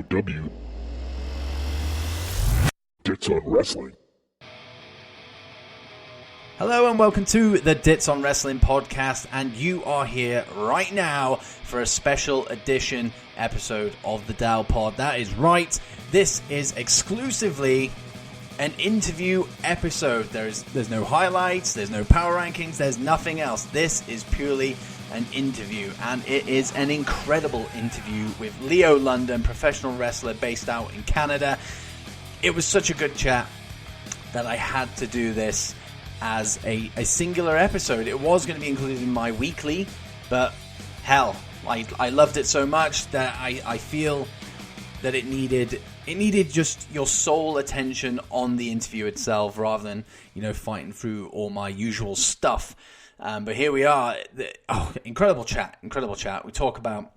DOW. Dits on Wrestling. Hello and welcome to the Dits on Wrestling podcast, and you are here right now for a special edition episode of the Dow Pod. That is right, this is exclusively an interview episode. There's no highlights, there's no power rankings, there's nothing else. This is purely an interview, and it is an incredible interview with Leo London, professional wrestler based out in Canada. It was such a good chat that I had to do this as a singular episode. It was going to be included in my weekly, but hell, I loved it so much that I feel that it needed just your sole attention on the interview itself rather than, fighting through all my usual stuff. But here we are. Incredible chat. We talk about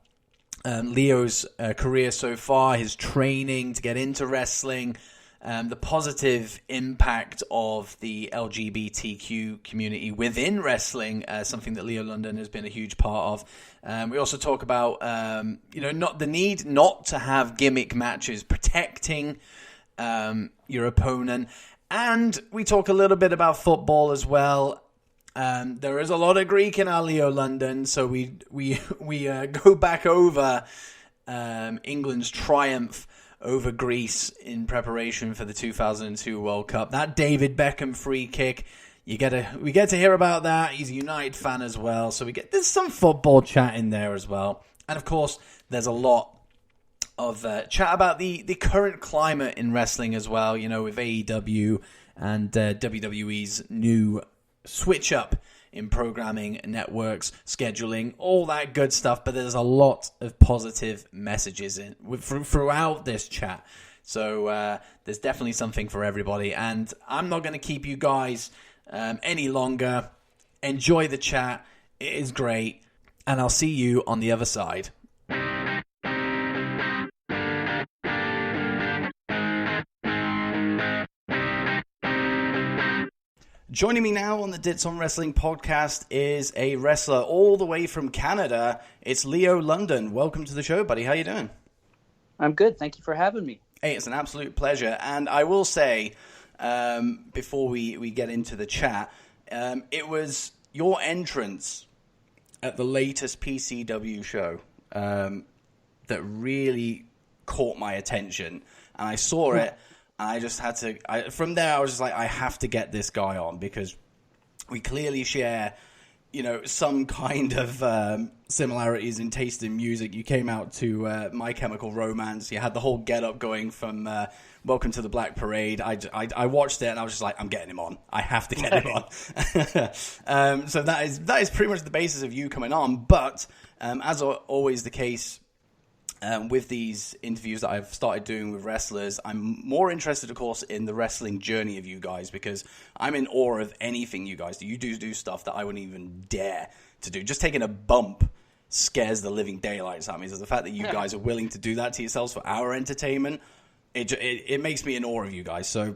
Leo's career so far, his training to get into wrestling, the positive impact of the LGBTQ community within wrestling, something that Leo London has been a huge part of. We also talk about, not the need not to have gimmick matches, protecting your opponent, and we talk a little bit about football as well. There is a lot of Greek in our Leo London, so we go back over England's triumph over Greece in preparation for the 2002 World Cup. That David Beckham free kick, we get to hear about that. He's a United fan as well, so there's some football chat in there as well. And of course, there's a lot of chat about the current climate in wrestling as well, with AEW and WWE's new switch up in programming, networks, scheduling, all that good stuff. But there's a lot of positive messages throughout this chat. So there's definitely something for everybody. And I'm not going to keep you guys any longer. Enjoy the chat. It is great. And I'll see you on the other side. Joining me now on the Dits on Wrestling podcast is a wrestler all the way from Canada. It's Leo London. Welcome to the show, buddy. How you doing? I'm good. Thank you for having me. Hey, it's an absolute pleasure. And I will say, before we get into the chat, it was your entrance at the latest PCW show that really caught my attention. And I saw it. I just had to, from there, I was just like, I have to get this guy on because we clearly share, some kind of similarities in taste in music. You came out to My Chemical Romance. You had the whole get-up going from Welcome to the Black Parade. I watched it and I was just like, I'm getting him on. I have to get him on. So that is pretty much the basis of you coming on. But as always the case, with these interviews that I've started doing with wrestlers, I'm more interested, of course, in the wrestling journey of you guys because I'm in awe of anything you guys do. You do stuff that I wouldn't even dare to do. Just taking a bump scares the living daylights out of me. So the fact that you guys are willing to do that to yourselves for our entertainment, it makes me in awe of you guys. So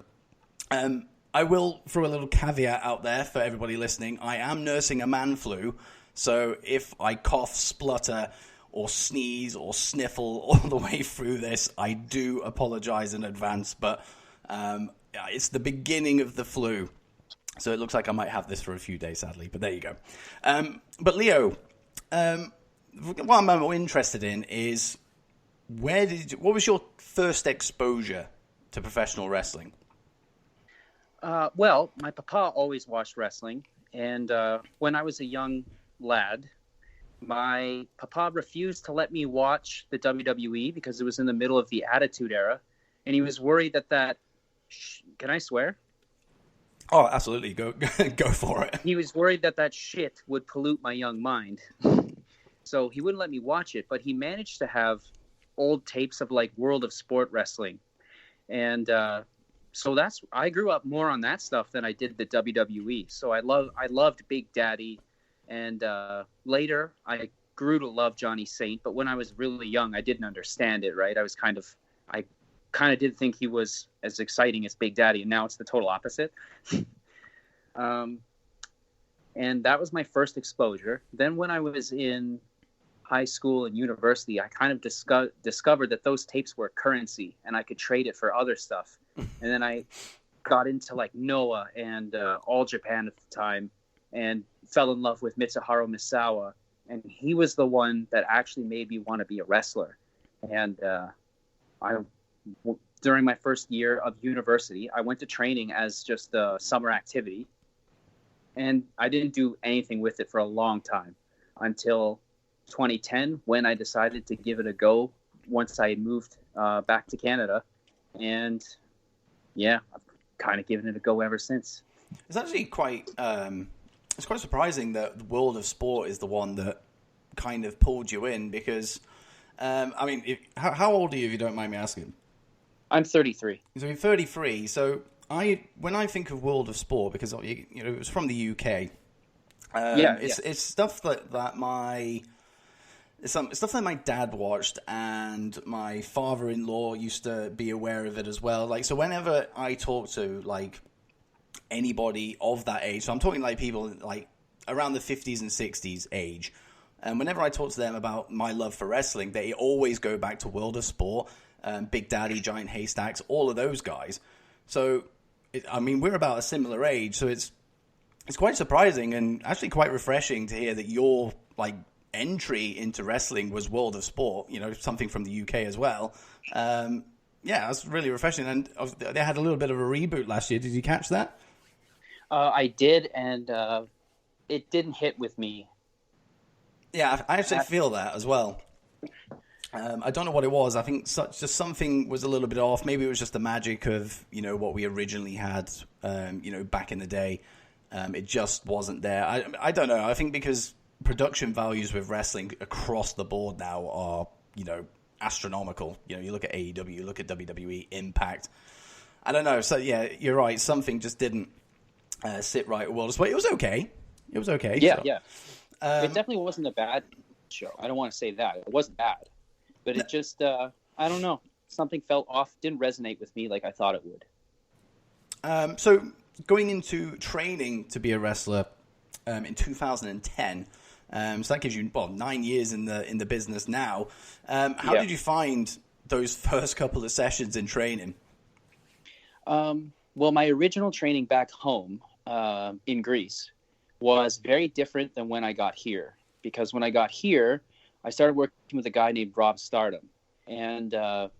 I will throw a little caveat out there for everybody listening. I am nursing a man flu, so if I cough, splutter, or sneeze or sniffle all the way through this, I do apologize in advance, but it's the beginning of the flu, so it looks like I might have this for a few days, sadly, but there you go. But Leo, what I'm more interested in is what was your first exposure to professional wrestling? Well, my papa always watched wrestling, and when I was a young lad, my papa refused to let me watch the WWE because it was in the middle of the Attitude Era, and he was worried that can I swear? Oh, absolutely. Go for it. He was worried that shit would pollute my young mind. So he wouldn't let me watch it, but he managed to have old tapes of like World of Sport wrestling. And so I grew up more on that stuff than I did the WWE. So I loved Big Daddy. And later, I grew to love Johnny Saint. But when I was really young, I didn't understand it, right? I kind of did think he was as exciting as Big Daddy, and now it's the total opposite. And that was my first exposure. Then when I was in high school and university, I kind of discovered that those tapes were currency and I could trade it for other stuff. And then I got into like Noah and All Japan at the time and fell in love with Mitsuharu Misawa. And he was the one that actually made me want to be a wrestler. And during my first year of university, I went to training as just a summer activity. And I didn't do anything with it for a long time until 2010, when I decided to give it a go once I moved back to Canada. And yeah, I've kind of given it a go ever since. It's actually quite surprising that the World of Sport is the one that kind of pulled you in, because I mean, how old are you, if you don't mind me asking? I'm 33. So you're 33. So when I think of World of Sport, because it was from the UK. It's stuff that my dad watched, and my father-in-law used to be aware of it as well. Like, so whenever I talk to like anybody of that age, so I'm talking like people like around the 50s and 60s age, and whenever I talk to them about my love for wrestling, they always go back to World of Sport, Big Daddy, Giant Haystacks, all of those guys. So, we're about a similar age, so it's quite surprising and actually quite refreshing to hear that your like entry into wrestling was World of Sport, something from the UK as well. That's really refreshing. And they had a little bit of a reboot last year. Did you catch that? I did, and it didn't hit with me. Yeah, I actually feel that as well. I don't know what it was. I think just something was a little bit off. Maybe it was just the magic of, what we originally had, back in the day. It just wasn't there. I don't know. I think because production values with wrestling across the board now are, astronomical. You look at AEW, you look at WWE, Impact. I don't know. So, yeah, you're right. Something just didn't sit right with World of Sport. It was okay. Yeah, so. It definitely wasn't a bad show. I don't want to say that. It wasn't bad. But it just, I don't know. Something felt off. Didn't resonate with me like I thought it would. So going into training to be a wrestler in 2010, so that gives you 9 years in the business now. How did you find those first couple of sessions in training? Well, my original training back home in Greece was very different than when I got here. Because when I got here, I started working with a guy named Rob Stardom. And now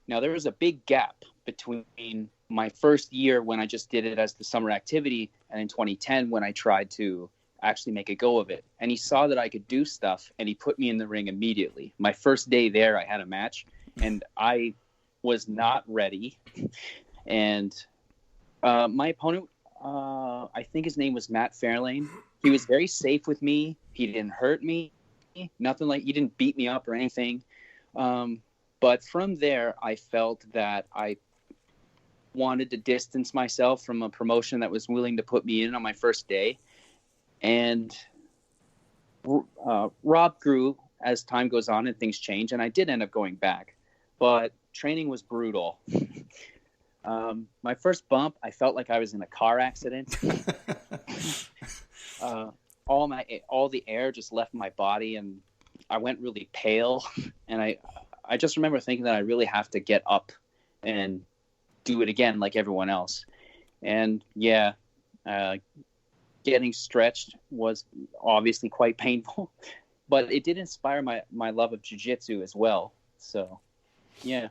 there was a big gap between my first year when I just did it as the summer activity, and in 2010 when I tried to actually make a go of it. And he saw that I could do stuff, and he put me in the ring immediately. My first day there, I had a match, and I was not ready. And my opponent, I think his name was Matt Fairlane. He was very safe with me. He didn't hurt me. Nothing like, he didn't beat me up or anything. But from there, I felt that I wanted to distance myself from a promotion that was willing to put me in on my first day. And Rob grew as time goes on and things change. And I did end up going back. But training was brutal. My first bump, I felt like I was in a car accident. All the air just left my body, and I went really pale. And I just remember thinking that I really have to get up and do it again like everyone else. And getting stretched was obviously quite painful, but it did inspire my love of jiu-jitsu as well. So, yeah.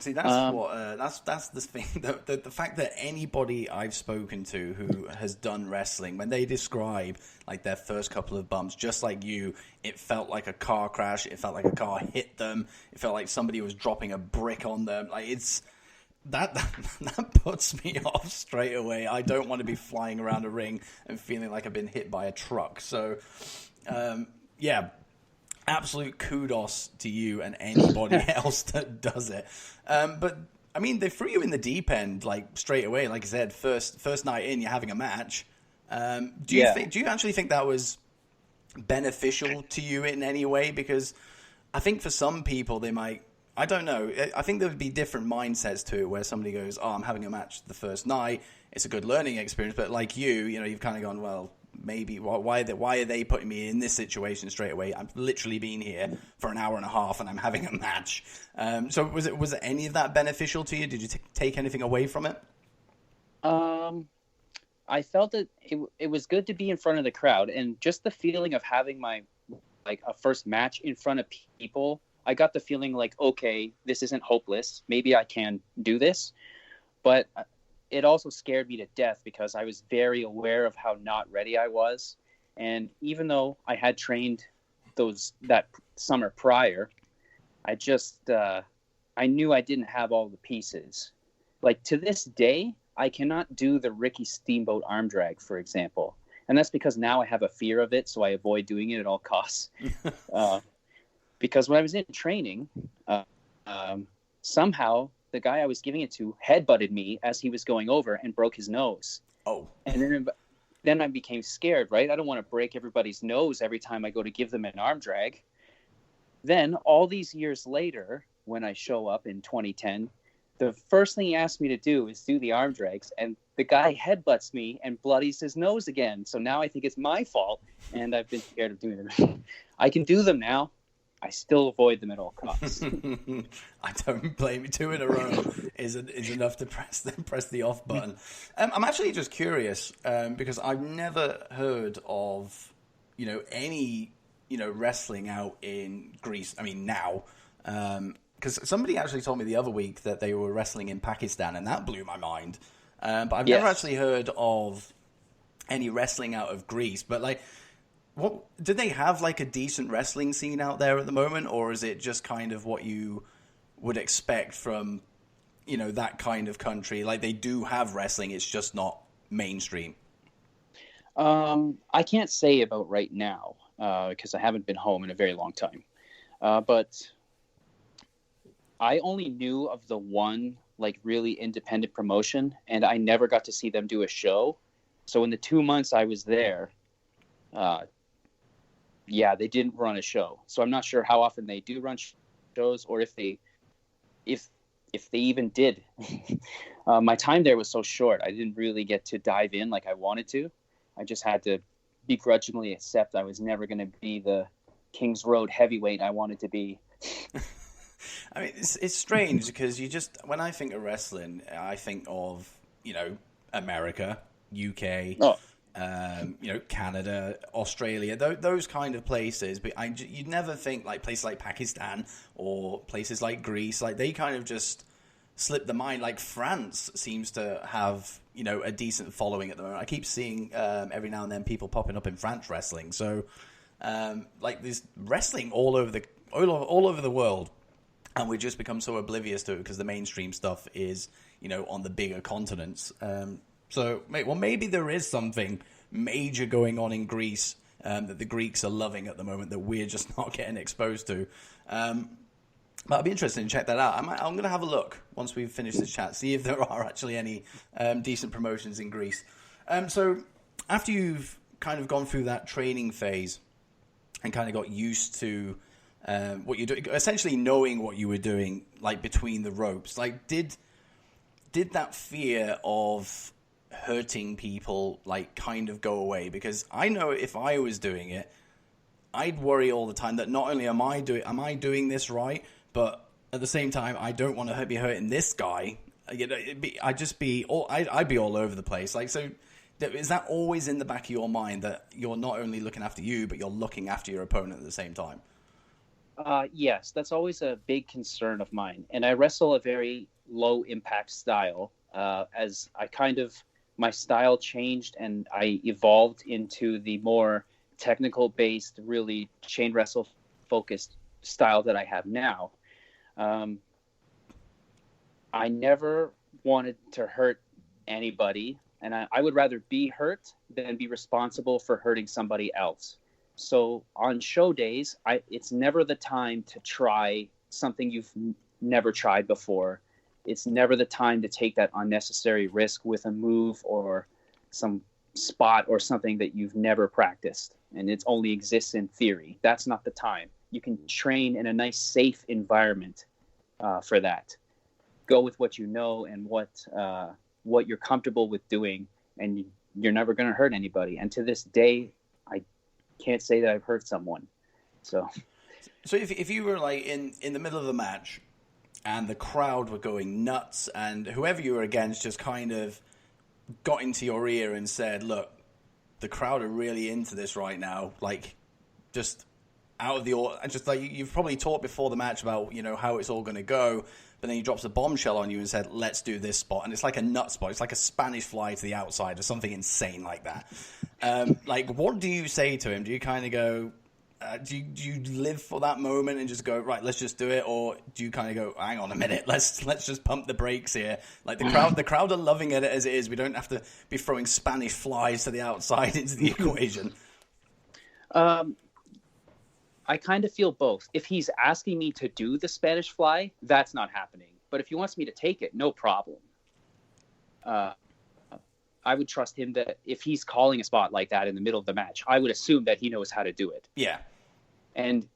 See, that's the thing. The fact that anybody I've spoken to who has done wrestling, when they describe like their first couple of bumps, just like you, it felt like a car crash. It felt like a car hit them. It felt like somebody was dropping a brick on them. Like that puts me off straight away. I don't want to be flying around a ring and feeling like I've been hit by a truck. So, absolute kudos to you and anybody else that does it. But I mean, they threw you in the deep end like straight away. Like I said, first night in, you're having a match. Do you actually think that was beneficial to you in any way? Because I think for some people they might. I don't know. I think there would be different mindsets to it, where somebody goes, "Oh, I'm having a match the first night. It's a good learning experience." But like you've kind of gone, "Well, maybe why are they putting me in this situation straight away? I've literally been here for an hour and a half and I'm having a match. So was it any of that beneficial to you? Did you take anything away from it? I felt that it was good to be in front of the crowd, and just the feeling of having my a first match in front of people. I got the feeling like, okay, this isn't hopeless. Maybe I can do this. But it also scared me to death because I was very aware of how not ready I was. And even though I had trained that summer prior, I knew I didn't have all the pieces. Like to this day, I cannot do the Ricky Steamboat arm drag, for example. And that's because now I have a fear of it, so I avoid doing it at all costs. Because when I was in training, somehow the guy I was giving it to headbutted me as he was going over and broke his nose. Oh. And then I became scared, right? I don't want to break everybody's nose every time I go to give them an arm drag. Then all these years later, when I show up in 2010, the first thing he asked me to do is do the arm drags, and the guy headbutts me and bloodies his nose again. So now I think it's my fault, and I've been scared of doing them. I can do them now. I still avoid them at all costs. I don't blame you. 2 in a row is enough to press the off button. I'm actually just curious because I've never heard of any wrestling out in Greece. I mean now, because somebody actually told me the other week that they were wrestling in Pakistan, and that blew my mind. But I've never actually heard of any wrestling out of Greece. But like, what do they have, like a decent wrestling scene out there at the moment, or is it just kind of what you would expect from that kind of country? Like they do have wrestling, it's just not mainstream. I can't say about right now because I haven't been home in a very long time. But I only knew of the one like really independent promotion, and I never got to see them do a show. So in the 2 months I was there, they didn't run a show. So I'm not sure how often they do run shows, or if they even did. My time there was so short, I didn't really get to dive in like I wanted to. I just had to begrudgingly accept I was never going to be the Kings Road heavyweight I wanted to be. I mean, it's strange because when I think of wrestling, I think of, America, UK, Canada, Australia, those kind of places. But you'd never think like places like Pakistan or places like Greece, like they kind of just slip the mind. Like France seems to have, a decent following at the moment. I keep seeing every now and then people popping up in France wrestling. So like there's wrestling all over the world. And we just become so oblivious to it because the mainstream stuff is, on the bigger continents. So maybe there is something major going on in Greece that the Greeks are loving at the moment that we're just not getting exposed to. But I'd be interested in check that out. I'm going to have a look once we've finished this chat, see if there are actually any decent promotions in Greece. So after you've kind of gone through that training phase and kind of got used to what you're doing, essentially knowing what you were doing, like between the ropes, like did that fear of hurting people like kind of go away? Because I know if I was doing it, I'd worry all the time that not only am I doing this right, but at the same time I don't want to be hurting this guy. I'd be all over the place. Like, so is that always in the back of your mind that you're not only looking after you, but you're looking after your opponent at the same time? Yes, that's always a big concern of mine. And I wrestle a very low impact style as my style changed and I evolved into the more technical based, really chain wrestle focused style that I have now. I never wanted to hurt anybody, and I would rather be hurt than be responsible for hurting somebody else. So on show days, it's never the time to try something you've never tried before. It's never the time to take that unnecessary risk with a move or some spot or something that you've never practiced and it only exists in theory. That's not the time. You can train in a nice, safe environment for that. Go with what you know and what you're comfortable with doing, and you're never going to hurt anybody. And to this day, I can't say that I've hurt someone. So if you were like in the middle of the match and the crowd were going nuts and whoever you were against just kind of got into your ear and said, look, the crowd are really into this right now, like just out of the just like you've probably talked before the match about, you know, how it's all going to go, but then he drops a bombshell on you and said, let's do this spot, and it's like a nut spot, it's like a Spanish fly to the outside or something insane like that. Like, what do you say to him? Do you kind of go, do you live for that moment and just go, right, let's just do it, or do you kind of go, hang on a minute, let's just pump the brakes here? Like the crowd are loving it as it is. We don't have to be throwing Spanish flies to the outside into the equation. I kind of feel both. If he's asking me to do the Spanish fly, that's not happening. But if he wants me to take it, no problem. I would trust him that if he's calling a spot like that in the middle of the match, I would assume that he knows how to do it. Yeah. And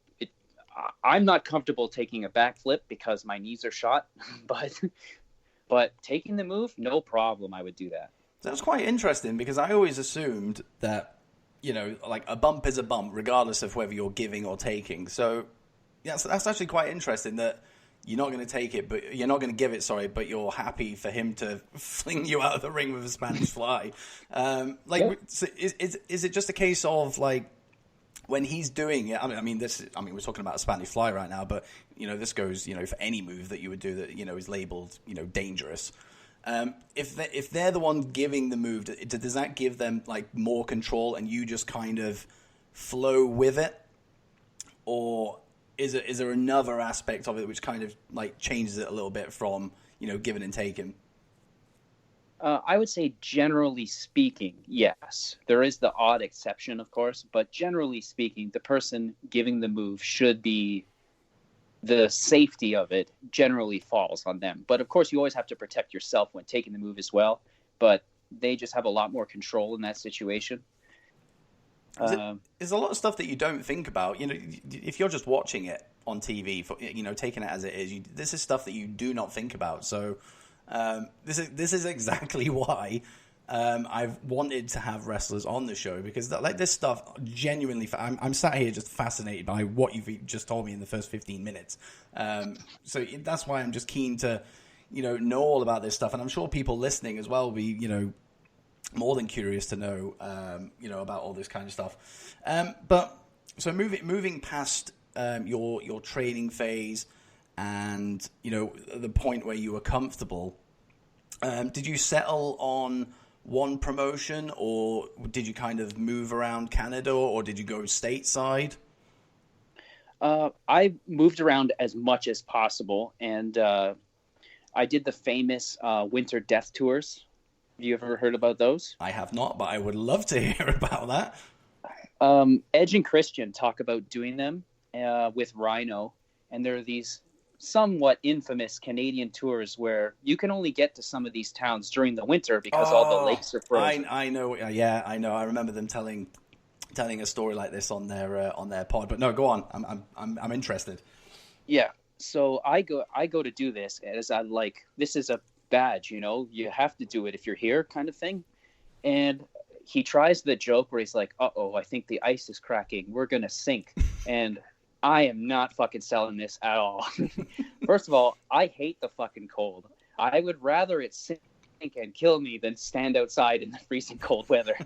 I'm not comfortable taking a backflip because my knees are shot, but taking the move, no problem. I would do that. That's quite interesting because I always assumed that, you know, like a bump is a bump, regardless of whether you're giving or taking. So, yeah, so that's actually quite interesting that you're not going to take it, but you're not going to give it, sorry, but you're happy for him to fling you out of the ring with a Spanish fly. So is it just a case of like when he's doing it? I mean, we're talking about a Spanish fly right now, but you know, this goes, you know, for any move that you would do that, you know, is labeled, you know, dangerous. If they're the one giving the move, does that give them like more control and you just kind of flow with it, or is there another aspect of it which kind of like changes it a little bit from, you know, giving and taking? I would say generally speaking, yes. There is the odd exception, of course, but generally speaking, the person giving the move should be. The safety of it generally falls on them. But of course, you always have to protect yourself when taking the move as well. But they just have a lot more control in that situation. There's a lot of stuff that you don't think about. You know, if you're just watching it on TV, you know, taking it as it is, this is stuff that you do not think about. So this is exactly why I've wanted to have wrestlers on the show, because like this stuff genuinely, I'm sat here just fascinated by what you've just told me in the first 15 minutes. So that's why I'm just keen to, you know all about this stuff. And I'm sure people listening as well will be, you know, more than curious to know, you know, about all this kind of stuff. But so moving past your training phase and, you know, the point where you were comfortable, did you settle on one promotion, or did you kind of move around Canada, or did you go stateside? I moved around as much as possible, and I did the famous winter death tours. Have you ever heard about those? I have not, but I would love to hear about that. Edge and Christian talk about doing them with Rhino, and there are these somewhat infamous Canadian tours where you can only get to some of these towns during the winter because all the lakes are frozen. I know. Yeah, I know. I remember them telling a story like this on their pod. But no, go on. I'm interested. Yeah. So I go to do this as this is a badge, you know, you have to do it if you're here, kind of thing. And he tries the joke where he's like, "Uh-oh, I think the ice is cracking. We're gonna sink." And I am not fucking selling this at all. First of all, I hate the fucking cold. I would rather it sink and kill me than stand outside in the freezing cold weather.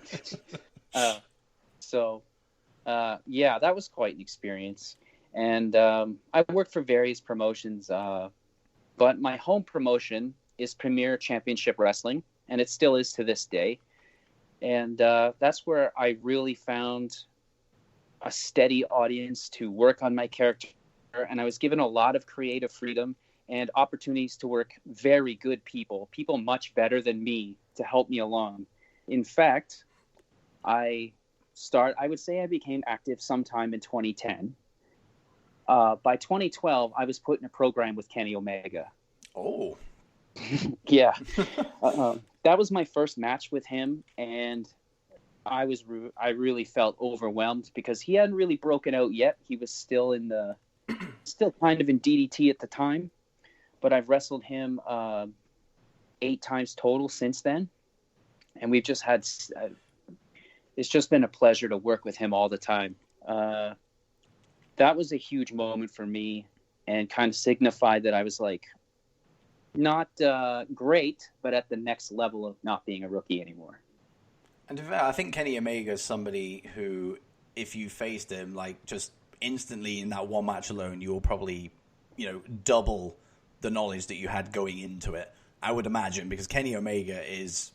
Yeah, that was quite an experience. And I worked for various promotions, but my home promotion is Premier Championship Wrestling, and it still is to this day. And that's where I really found a steady audience to work on my character, and I was given a lot of creative freedom and opportunities to work very good people much better than me to help me along. In fact, I would say I became active sometime in 2010. By 2012, I was put in a program with Kenny Omega. Oh. Yeah. That was my first match with him, and I really felt overwhelmed because he hadn't really broken out yet. He was still kind of in DDT at the time, but I've wrestled him 8 times total since then. and we've just had. It's just been a pleasure to work with him all the time. That was a huge moment for me, and kind of signified that I was like, not great, but at the next level of not being a rookie anymore. And to be fair, I think Kenny Omega is somebody who, if you faced him, like, just instantly in that one match alone, you'll probably, double the knowledge that you had going into it. I would imagine, because Kenny Omega is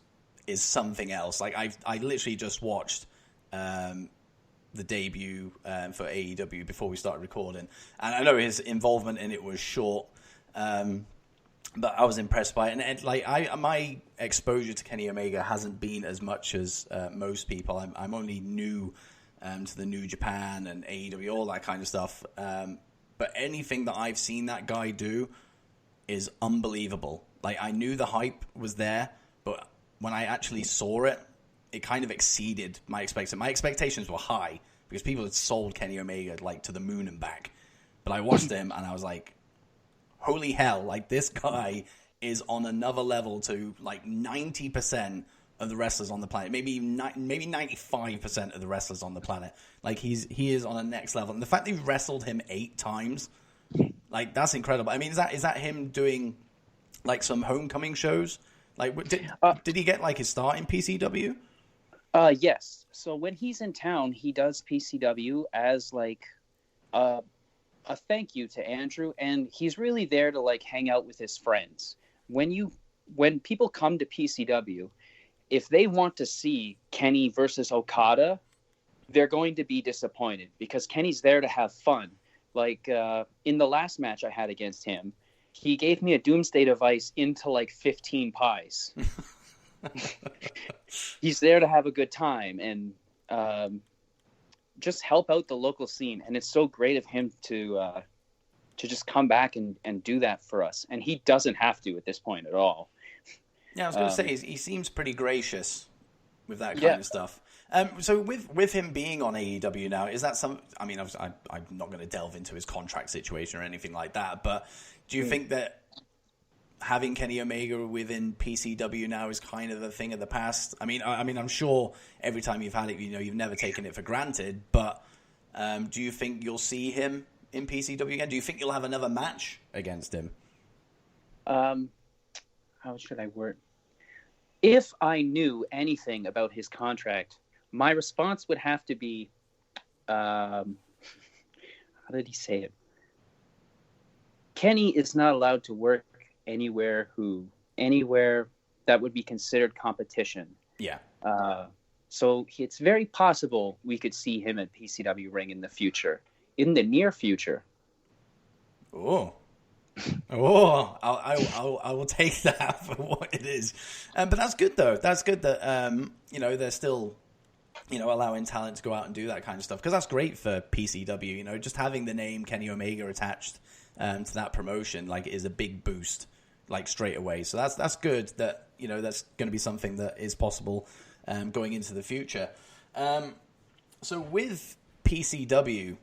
something else. Like, I literally just watched the debut for AEW before we started recording, and I know his involvement in it was short, but I was impressed by it. And like, my exposure to Kenny Omega hasn't been as much as most people. I'm only new to the New Japan and AEW, all that kind of stuff. But anything that I've seen that guy do is unbelievable. Like, I knew the hype was there, but when I actually saw it, it kind of exceeded my expectations. My expectations were high because people had sold Kenny Omega like to the moon and back. But I watched him and I was like, holy hell, like, this guy is on another level to like 90% of the wrestlers on the planet, maybe 95% of the wrestlers on the planet. Like, he is on a next level. And the fact that you wrestled him 8 times, like, that's incredible. I mean, is that him doing like some homecoming shows? Like, did he get like his start in PCW? Yes. So when he's in town, he does PCW as like a thank you to Andrew, and he's really there to like hang out with his friends. When people come to PCW, if they want to see Kenny versus Okada, they're going to be disappointed because Kenny's there to have fun. Like in the last match I had against him, he gave me a doomsday device into like 15 pies. He's there to have a good time and just help out the local scene. And it's so great of him to just come back and do that for us. And he doesn't have to at this point at all. Yeah, I was going to say, he seems pretty gracious with that kind of stuff. So with him being on AEW now, is that some... I mean, I'm not going to delve into his contract situation or anything like that, but do you think that having Kenny Omega within PCW now is kind of a thing of the past? I mean, I'm sure every time you've had it, you've never taken it for granted, but do you think you'll see him in PCW again? Do you think you'll have another match against him? How should I word? If I knew anything about his contract, my response would have to be, how did he say it? Kenny is not allowed to work anywhere that would be considered competition. Yeah. So it's very possible we could see him at PCW Ring in the near future. I will take that for what it is. But that's good though. That's good that they're still allowing talent to go out and do that kind of stuff, because that's great for PCW. Just having the name Kenny Omega attached to that promotion like is a big boost, like, straight away. So that's good that that's going to be something that is possible going into the future. So with PCW,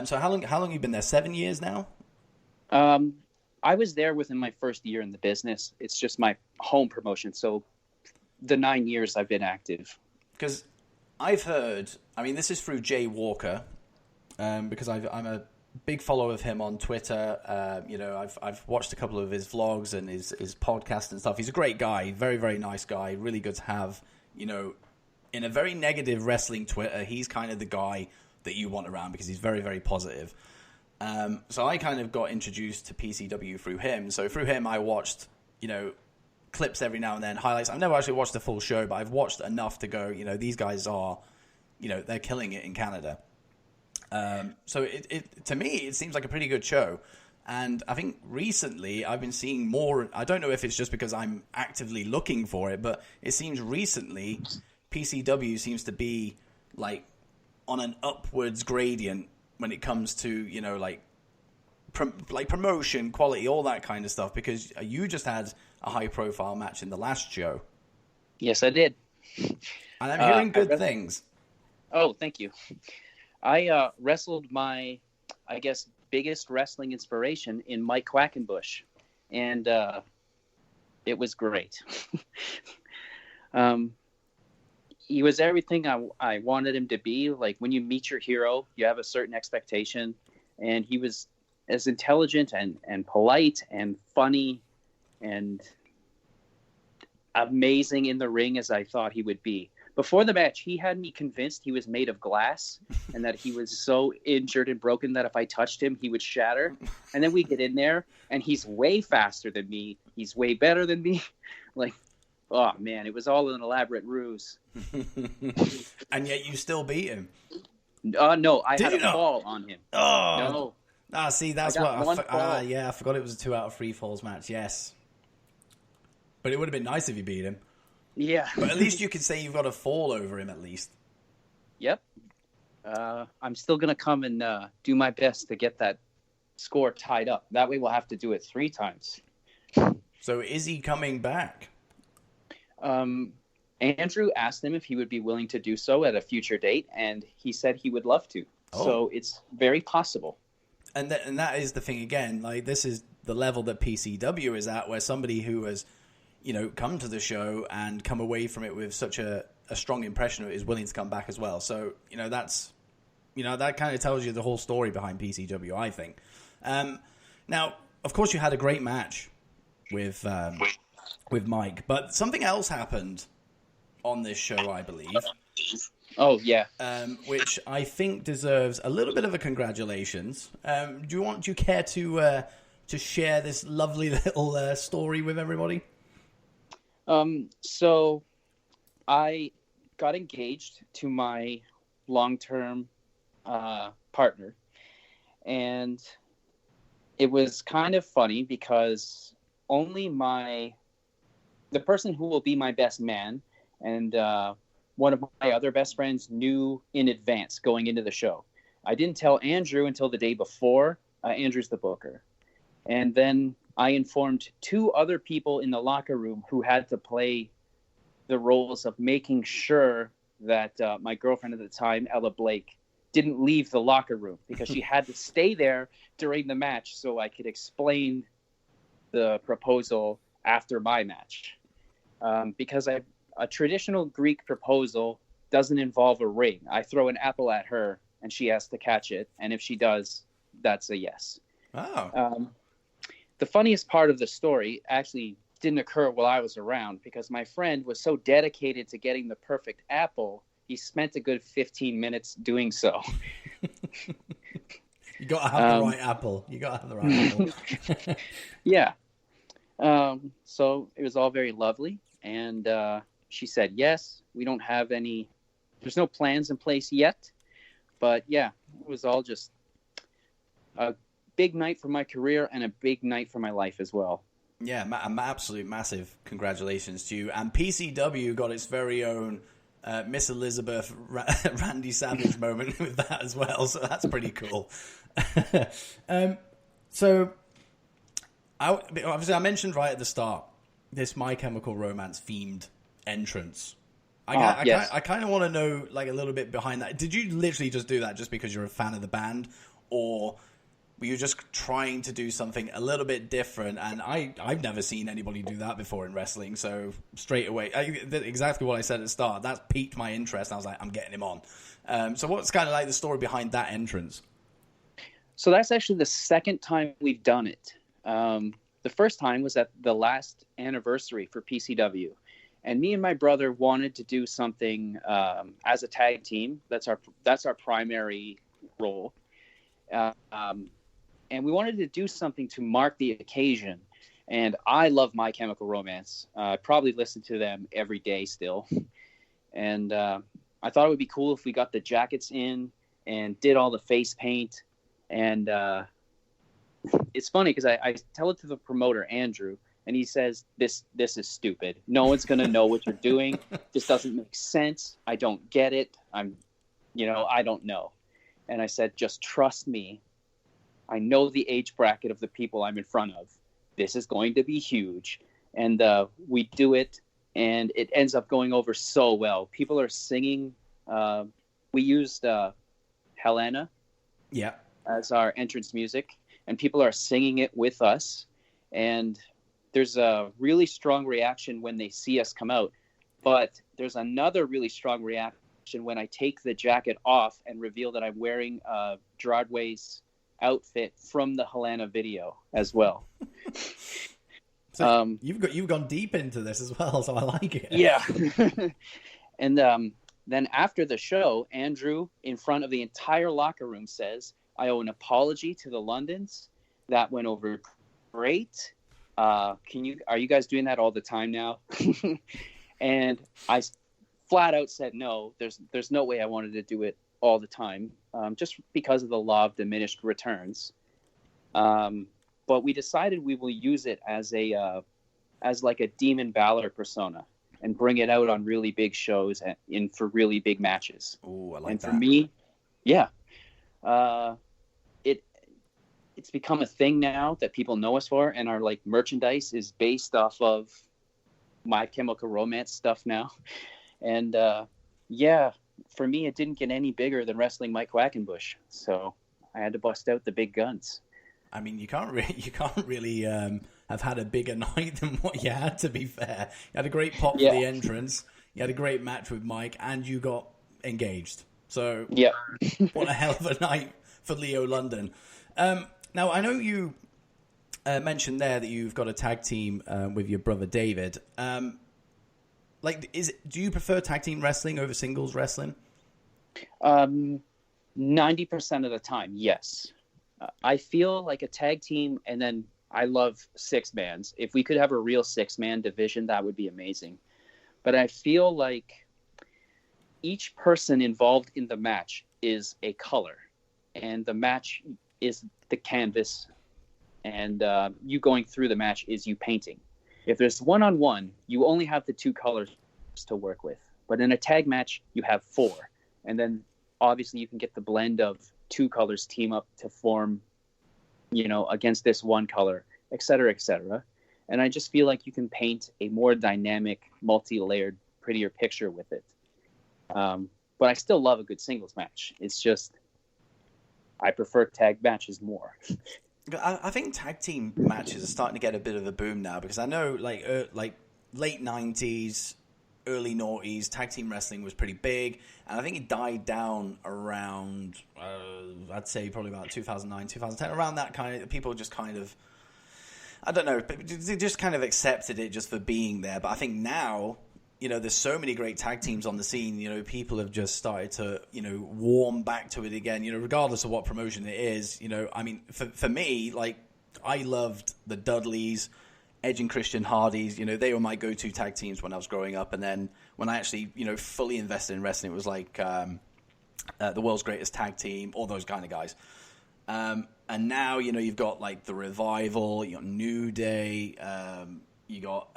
so how long have you been there? 7 years now? I was there within my first year in the business. It's just my home promotion, so the 9 years I've been active. Because I've heard, I mean, this is through Jay Walker, because I'm a big follower of him on Twitter. I've watched a couple of his vlogs and his podcast and stuff. He's a great guy, very, very nice guy, really good to have. In a very negative wrestling Twitter, he's kind of the guy that you want around because he's very, very positive. So I kind of got introduced to PCW through him. So through him, I watched, clips every now and then, highlights. I've never actually watched the full show, but I've watched enough to go, these guys are, they're killing it in Canada. So it to me, it seems like a pretty good show. And I think recently I've been seeing more. I don't know if it's just because I'm actively looking for it, but it seems recently PCW seems to be like on an upwards gradient when it comes to, promotion, quality, all that kind of stuff, because you just had a high-profile match in the last show. Yes, I did. And I'm hearing good things. Oh, thank you. I wrestled my, I guess, biggest wrestling inspiration in Mike Quackenbush, and it was great. Um, he was everything I wanted him to be. Like, when you meet your hero, you have a certain expectation, and he was as intelligent and polite and funny and amazing in the ring as I thought he would be. Before the match, he had me convinced he was made of glass and that he was so injured and broken that if I touched him, he would shatter. And then we get in there, and he's way faster than me. He's way better than me. Like, oh, man, it was all an elaborate ruse. And yet you still beat him. No, I had a fall on him. Oh. No. See, that's what I forgot it was a 2 out of 3 falls match. Yes. But it would have been nice if you beat him. Yeah. But at least you could say you've got a fall over him, at least. Yep. I'm still going to come and do my best to get that score tied up. That way we'll have to do it 3 times. So is he coming back? Andrew asked him if he would be willing to do so at a future date, and he said he would love to. Oh. So it's very possible. And that is the thing again. Like, this is the level that PCW is at, where somebody who has, come to the show and come away from it with such a strong impression is willing to come back as well. So, that kind of tells you the whole story behind PCW, I think. Now, of course, you had a great match with Mike, but something else happened on this show, I believe. Oh, yeah. Which I think deserves a little bit of a congratulations. Do you care to share this lovely little story with everybody? So I got engaged to my long-term partner, and it was kind of funny because only the person who will be my best man and one of my other best friends knew in advance going into the show. I didn't tell Andrew until the day before. Andrew's the booker. And then I informed 2 other people in the locker room who had to play the roles of making sure that my girlfriend at the time, Ella Blake, didn't leave the locker room because she had to stay there during the match so I could explain the proposal after my match. Because a traditional Greek proposal doesn't involve a ring. I throw an apple at her and she has to catch it. And if she does, that's a yes. Oh. The funniest part of the story actually didn't occur while I was around because my friend was so dedicated to getting the perfect apple, he spent a good 15 minutes doing so. You got to have the right apple. Yeah. So it was all very lovely. And she said, yes, we don't have there's no plans in place yet. But yeah, it was all just a big night for my career and a big night for my life as well. Yeah, an absolute massive congratulations to you. And PCW got its very own Miss Elizabeth Randy Savage moment with that as well. So that's pretty cool. So obviously I mentioned right at the start, this My Chemical Romance themed entrance. I kind of want to know like a little bit behind that. Did you literally just do that just because you're a fan of the band, or were you just trying to do something a little bit different? And I've never seen anybody do that before in wrestling, so straight away, exactly what I said at the start, that piqued my interest. I was like, I'm getting him on. So what's kind of like the story behind that entrance? So that's actually the second time we've done it. The first time was at the last anniversary for PCW. And me and my brother wanted to do something as a tag team. That's our primary role. And we wanted to do something to mark the occasion. And I love My Chemical Romance. I probably listen to them every day still. And I thought it would be cool if we got the jackets in and did all the face paint. And it's funny because I tell it to the promoter, Andrew, and he says, this is stupid. No one's going to know what you're doing. This doesn't make sense. I don't get it. I don't know. And I said, just trust me. I know the age bracket of the people I'm in front of. This is going to be huge. And we do it, and it ends up going over so well. People are singing. We used Helena as our entrance music, and people are singing it with us. And there's a really strong reaction when they see us come out. But there's another really strong reaction when I take the jacket off and reveal that I'm wearing Gerard Way's outfit from the Helena video as well. So you've gone deep into this as well, so I like it. Yeah. And then after the show, Andrew, in front of the entire locker room, says, "I owe an apology to the Londons. That went over great. Are you guys doing that all the time now?" And I flat out said no. There's no way I wanted to do it all the time, just because of the law of diminished returns. But we decided we will use it as like a Demon Balor persona and bring it out on really big shows and for really big matches. Oh, I like and that. For me, yeah, it's become a thing now that people know us for, and our like merchandise is based off of My Chemical Romance stuff now. And yeah, for me, it didn't get any bigger than wrestling Mike Quackenbush, so I had to bust out the big guns. I mean, you can't really have had a bigger night than what you had, to be fair. You had a great pop for the entrance, you had a great match with Mike, and you got engaged. So yeah. What a hell of a night for Leo London. Now, I know you mentioned there that you've got a tag team with your brother David. Do you prefer tag team wrestling over singles wrestling? 90% of the time, yes. I feel like a tag team, and then I love six-mans. If we could have a real six-man division, that would be amazing. But I feel like each person involved in the match is a color, and the match is the canvas, and you going through the match is you painting. If there's one-on-one, you only have the two colors to work with. But in a tag match, you have four. And then obviously you can get the blend of two colors team up to form, against this one color, et cetera, et cetera. And I just feel like you can paint a more dynamic, multi-layered, prettier picture with it. But I still love a good singles match. It's just, I prefer tag matches more. I think tag team matches are starting to get a bit of a boom now, because I know like late 90s, early noughties, tag team wrestling was pretty big, and I think it died down around I'd say probably about 2009, 2010, around that kind of, people just kind of, I don't know, they just kind of accepted it just for being there. But I think now, there's so many great tag teams on the scene, people have just started to, warm back to it again, regardless of what promotion it is. I mean, for me, like, I loved the Dudleys, Edge and Christian Hardys. They were my go-to tag teams when I was growing up. And then when I actually, fully invested in wrestling, it was like the World's Greatest Tag Team, all those kind of guys. And now, you've got like the Revival, you got New Day, you got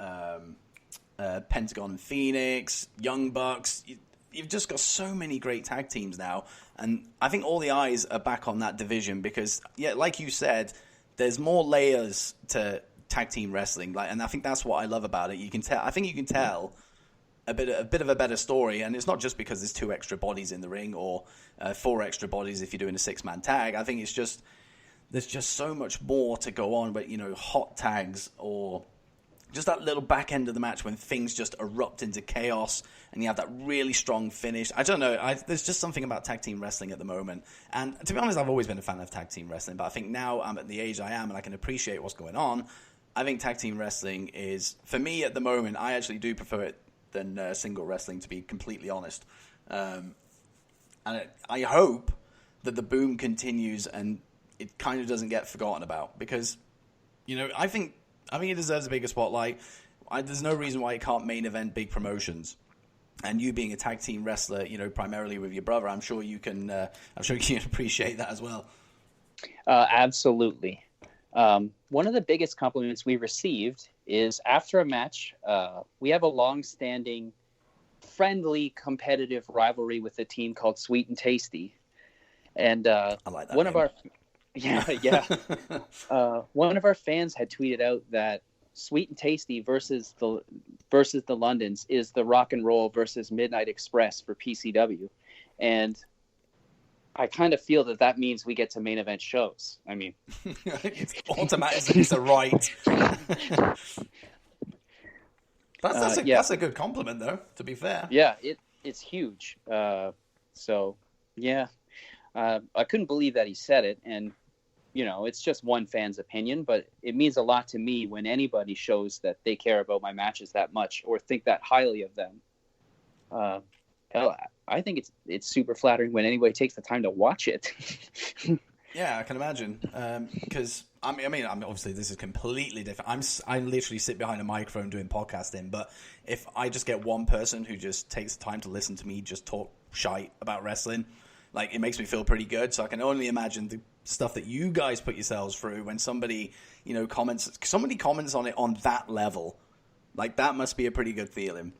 Pentagon and Phoenix, Young Bucks. You've just got so many great tag teams now. And I think all the eyes are back on that division because, yeah, like you said, there's more layers to tag team wrestling. And I think that's what I love about it. I think you can tell a bit of a better story. And it's not just because there's 2 extra bodies in the ring or 4 extra bodies if you're doing a 6-man tag. I think it's just, there's just so much more to go on. But, hot tags or just that little back end of the match when things just erupt into chaos and you have that really strong finish. I don't know. There's just something about tag team wrestling at the moment. And to be honest, I've always been a fan of tag team wrestling, but I think now I'm at the age I am and I can appreciate what's going on. I think tag team wrestling is, for me at the moment, I actually do prefer it than single wrestling, to be completely honest. And I hope that the boom continues and it kind of doesn't get forgotten about because, I think it deserves a bigger spotlight. There's no reason why it can't main event big promotions. And you being a tag team wrestler, primarily with your brother, I'm sure you can appreciate that as well. Absolutely. One of the biggest compliments we received is after a match, we have a long-standing, friendly, competitive rivalry with a team called Sweet and Tasty. And I like that one name. Of our one of our fans had tweeted out that Sweet and Tasty versus the Londons is the Rock and Roll versus Midnight Express for PCW, and I kind of feel that means we get to main event shows. I mean, automatically it's a right. That's a good compliment, though, to be fair. Yeah, it's huge. So yeah, I couldn't believe that he said it, and it's just one fan's opinion, but it means a lot to me when anybody shows that they care about my matches that much or think that highly of them. Hell, I think it's super flattering when anybody takes the time to watch it. Yeah, I can imagine. Because I mean, obviously this is completely different. I literally sit behind a microphone doing podcasting, but if I just get one person who just takes the time to listen to me just talk shite about wrestling, like, it makes me feel pretty good. So I can only imagine the stuff that you guys put yourselves through when somebody comments on it on that level. Like, that must be a pretty good feeling.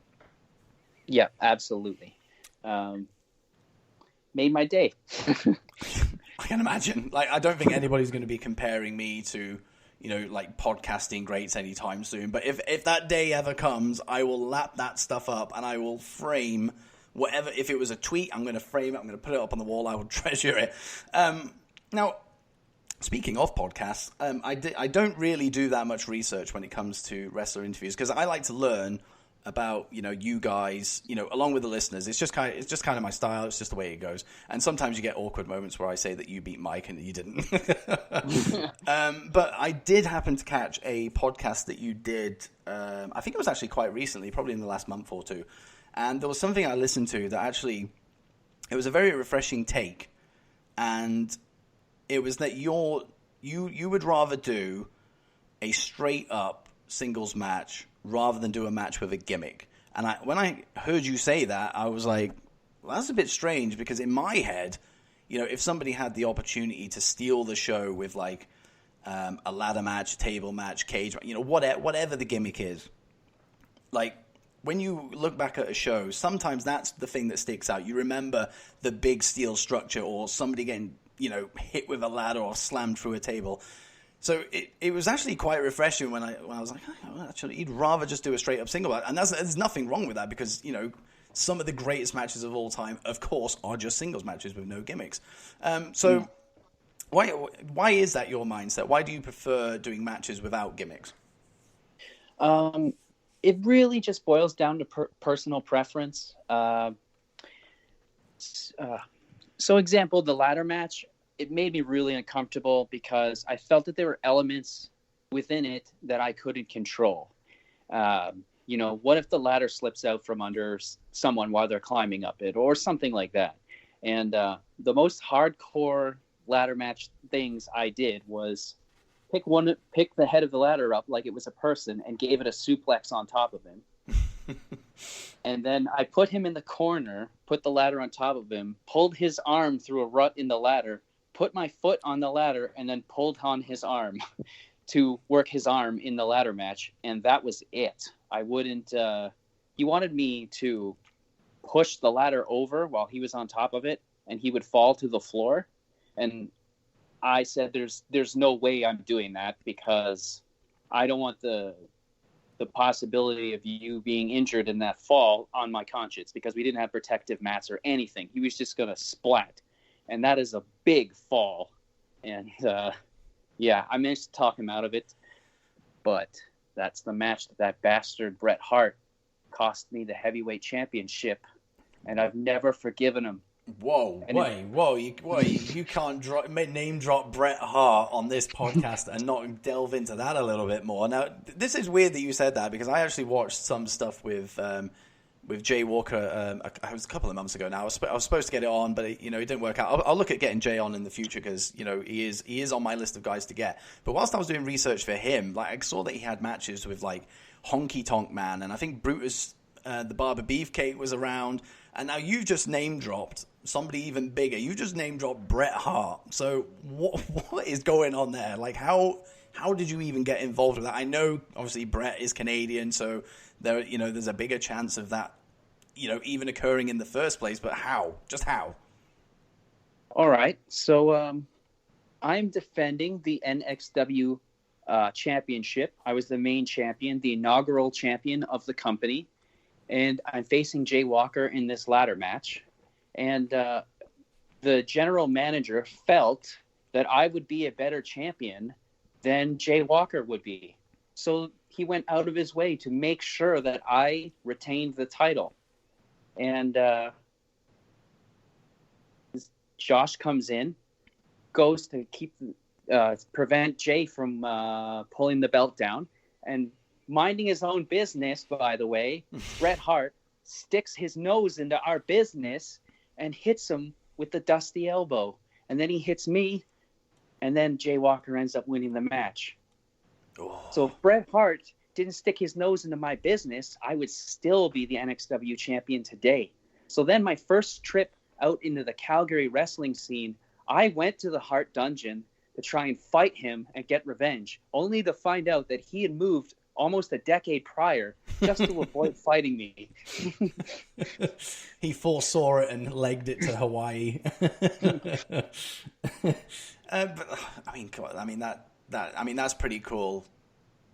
Yeah, absolutely. Made my day. I can imagine. Like, I don't think anybody's going to be comparing me to, like, podcasting greats anytime soon. But if that day ever comes, I will lap that stuff up and I will frame whatever. If it was a tweet, I'm going to frame it. I'm going to put it up on the wall. I will treasure it. Now, speaking of podcasts, I don't really do that much research when it comes to wrestler interviews because I like to learn about you guys, along with the listeners. It's just kind of my style. It's just the way it goes. And sometimes you get awkward moments where I say that you beat Mike and you didn't. But I did happen to catch a podcast that you did. I think it was actually quite recently, probably in the last month or two. And there was something I listened to that actually, it was a very refreshing take, and it was that you would rather do a straight up singles match rather than do a match with a gimmick. And when I heard you say that, I was like, well, that's a bit strange, because in my head, if somebody had the opportunity to steal the show with like a ladder match, table match, cage, whatever the gimmick is, like, when you look back at a show, sometimes that's the thing that sticks out. You remember the big steel structure or somebody getting, hit with a ladder or slammed through a table. So it was actually quite refreshing when I was like, oh, actually, you'd rather just do a straight up single match. And there's nothing wrong with that, because, some of the greatest matches of all time, of course, are just singles matches with no gimmicks. Why is that your mindset? Why do you prefer doing matches without gimmicks? It really just boils down to personal preference. So example, the ladder match, it made me really uncomfortable because I felt that there were elements within it that I couldn't control. What if the ladder slips out from under someone while they're climbing up it, or something like that? And the most hardcore ladder match things I did was pick the head of the ladder up like it was a person and gave it a suplex on top of him. And then I put him in the corner, put the ladder on top of him, pulled his arm through a rut in the ladder, put my foot on the ladder, and then pulled on his arm to work his arm in the ladder match. And that was it. I wouldn't, he wanted me to push the ladder over while he was on top of it, and he would fall to the floor. And I said, there's no way I'm doing that, because I don't want the possibility of you being injured in that fall on my conscience, because we didn't have protective mats or anything. He was just going to splat. And that is a big fall. And I managed to talk him out of it. But that's the match that bastard Bret Hart cost me the heavyweight championship. And I've never forgiven him. Whoa! You can't name drop Bret Hart on this podcast and not delve into that a little bit more. Now, this is weird that you said that, because I actually watched some stuff with Jay Walker. It was a couple of months ago now. I was supposed to get it on, but it didn't work out. I'll look at getting Jay on in the future, because he is on my list of guys to get. But whilst I was doing research for him, like, I saw that he had matches with like Honky Tonk Man, and I think Brutus the Barber Beefcake was around. And now you've just name dropped somebody even bigger. You just name dropped Bret Hart. So what is going on there? Like, how did you even get involved with that? I know obviously Bret is Canadian, so there's a bigger chance of that even occurring in the first place. But how? Just how? All right. So I'm defending the NXW championship. I was the main champion, the inaugural champion of the company. And I'm facing Jay Walker in this ladder match. And the general manager felt that I would be a better champion than Jay Walker would be. So he went out of his way to make sure that I retained the title. And Josh comes in, goes to prevent Jay from pulling the belt down, and minding his own business, by the way, Bret Hart sticks his nose into our business and hits him with the dusty elbow. And then he hits me, and then Jay Walker ends up winning the match. Oh. So if Bret Hart didn't stick his nose into my business, I would still be the NXW champion today. So then my first trip out into the Calgary wrestling scene, I went to the Hart Dungeon to try and fight him and get revenge, only to find out that he had moved almost a decade prior just to avoid fighting me. He foresaw it and legged it to Hawaii. But I mean, God, I mean that's pretty cool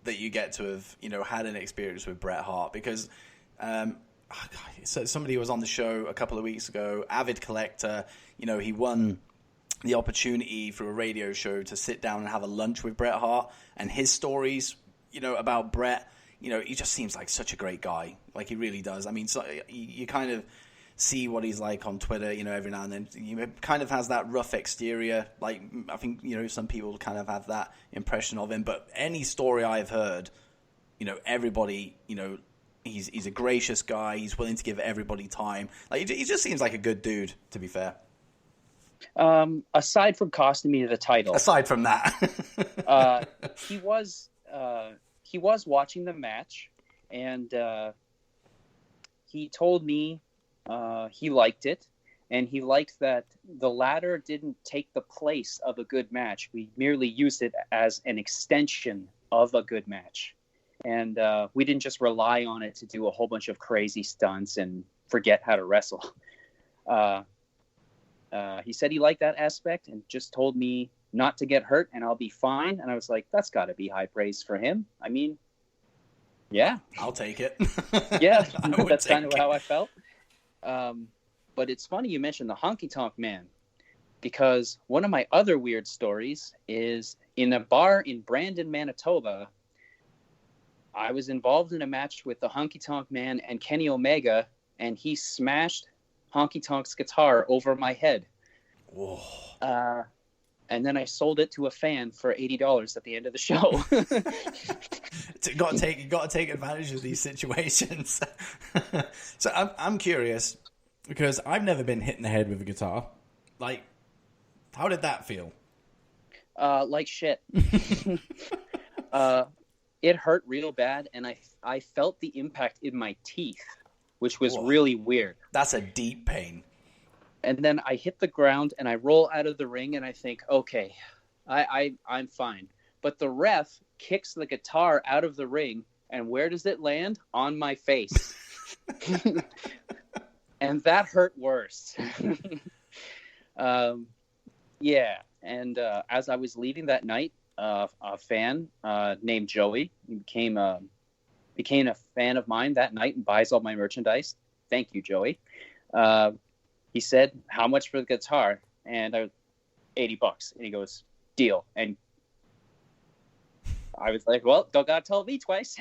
that you get to have, you know, had an experience with Bret Hart, because so somebody was on the show a couple of weeks ago, avid collector, you know, he won the opportunity through a radio show to sit down and have a lunch with Bret Hart, and his stories, you know, about Bret, you know, he just seems like such a great guy. Like, he really does. I mean, so you kind of see what he's like on Twitter, you know, every now and then. He kind of has that rough exterior. Like, I think, you know, some people kind of have that impression of him. But any story I've heard, you know, everybody, you know, he's a gracious guy. He's willing to give everybody time. Like, he just seems like a good dude, to be fair. Aside from costing me the title. Aside from that. He was watching the match, and he told me he liked it, and he liked that the ladder didn't take the place of a good match. We merely used it as an extension of a good match, and we didn't just rely on it to do a whole bunch of crazy stunts and forget how to wrestle. He said he liked that aspect and just told me not to get hurt and I'll be fine. And I was like, that's got to be high praise for him. I mean, yeah. I'll take it. Yeah, that's kind of how I felt. But it's funny you mentioned the Honky Tonk Man, because one of my other weird stories is in a bar in Brandon, Manitoba. I was involved in a match with the Honky Tonk Man and Kenny Omega, and he smashed Honky Tonk's guitar over my head. Whoa. And then I sold it to a fan for $80 at the end of the show. You got to take advantage of these situations. So I'm curious, because I've never been hit in the head with a guitar. Like, how did that feel? Like shit. It hurt real bad, and I felt the impact in my teeth, which was really weird. That's a deep pain. And then I hit the ground and I roll out of the ring and I think, okay, I'm fine. But the ref kicks the guitar out of the ring, and where does it land? On my face. And that hurt worse. Yeah. And as I was leaving that night, a fan named Joey became a fan of mine that night and buys all my merchandise. Thank you, Joey. He said, how much for the guitar? And I was $80. And he goes, deal. And I was like, well, don't gotta tell me twice.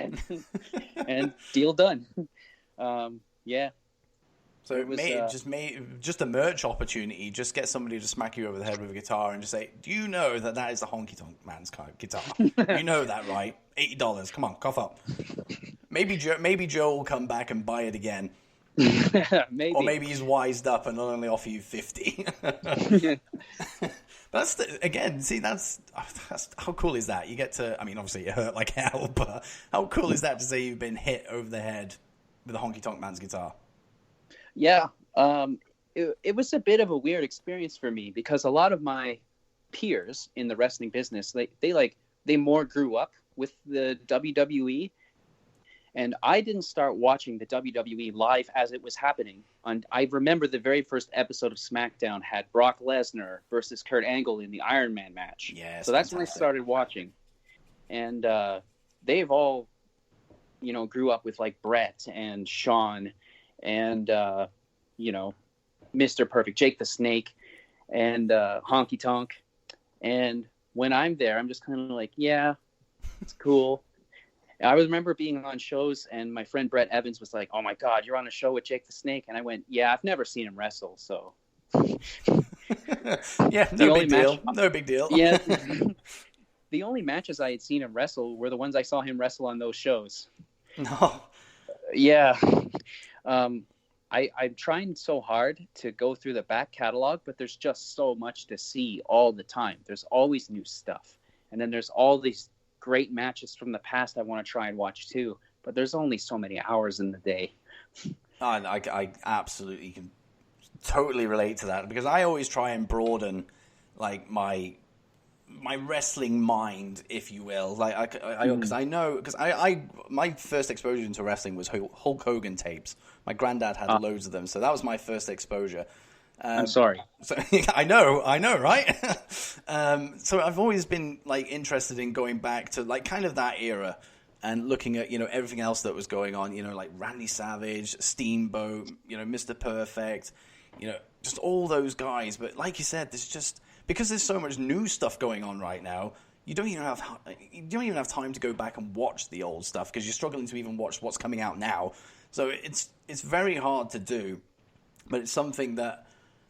And deal done. Yeah. So it was, just a merch opportunity. Just get somebody to smack you over the head with a guitar and just say, do you know that is the Honky Tonk Man's guitar? You know that, right? $80. Come on, cough up. Maybe Joe will come back and buy it again. Maybe. Or maybe he's wised up and will only offer you $50. But that's how cool is that? You get to, I mean, obviously it hurt like hell, but how cool is that to say you've been hit over the head with a Honky Tonk Man's guitar? Yeah. It was a bit of a weird experience for me, because a lot of my peers in the wrestling business, they more grew up with the WWE. And I didn't start watching the WWE live as it was happening. And I remember the very first episode of SmackDown had Brock Lesnar versus Kurt Angle in the Iron Man match. Yes, so that's fantastic. When I started watching. And they've all, grew up with like Brett and Shawn and, Mr. Perfect, Jake the Snake, and Honky Tonk. And when I'm there, I'm just kind of like, yeah, it's cool. I remember being on shows, and my friend Brett Evans was like, "Oh my God, you're on a show with Jake the Snake," and I went, "Yeah, I've never seen him wrestle, so." Yeah, The no only big deal. match, No big deal. yeah, the only matches I had seen him wrestle were the ones I saw him wrestle on those shows. No. Yeah. I'm trying so hard to go through the back catalog, but there's just so much to see all the time. There's always new stuff. And then there's all these great matches from the past I want to try and watch too. But there's only so many hours in the day. I absolutely can totally relate to that, because I always try and broaden like my wrestling mind, if you will, like because I my first exposure into wrestling was Hulk Hogan tapes. My granddad had loads of them, so that was my first exposure. I'm sorry. So I know, right? So I've always been like interested in going back to like kind of that era and looking at, everything else that was going on, like Randy Savage, Steamboat, Mr. Perfect, just all those guys. But like you said, because there's so much new stuff going on right now, you don't even have time to go back and watch the old stuff, because you're struggling to even watch what's coming out now. So it's very hard to do, but it's something that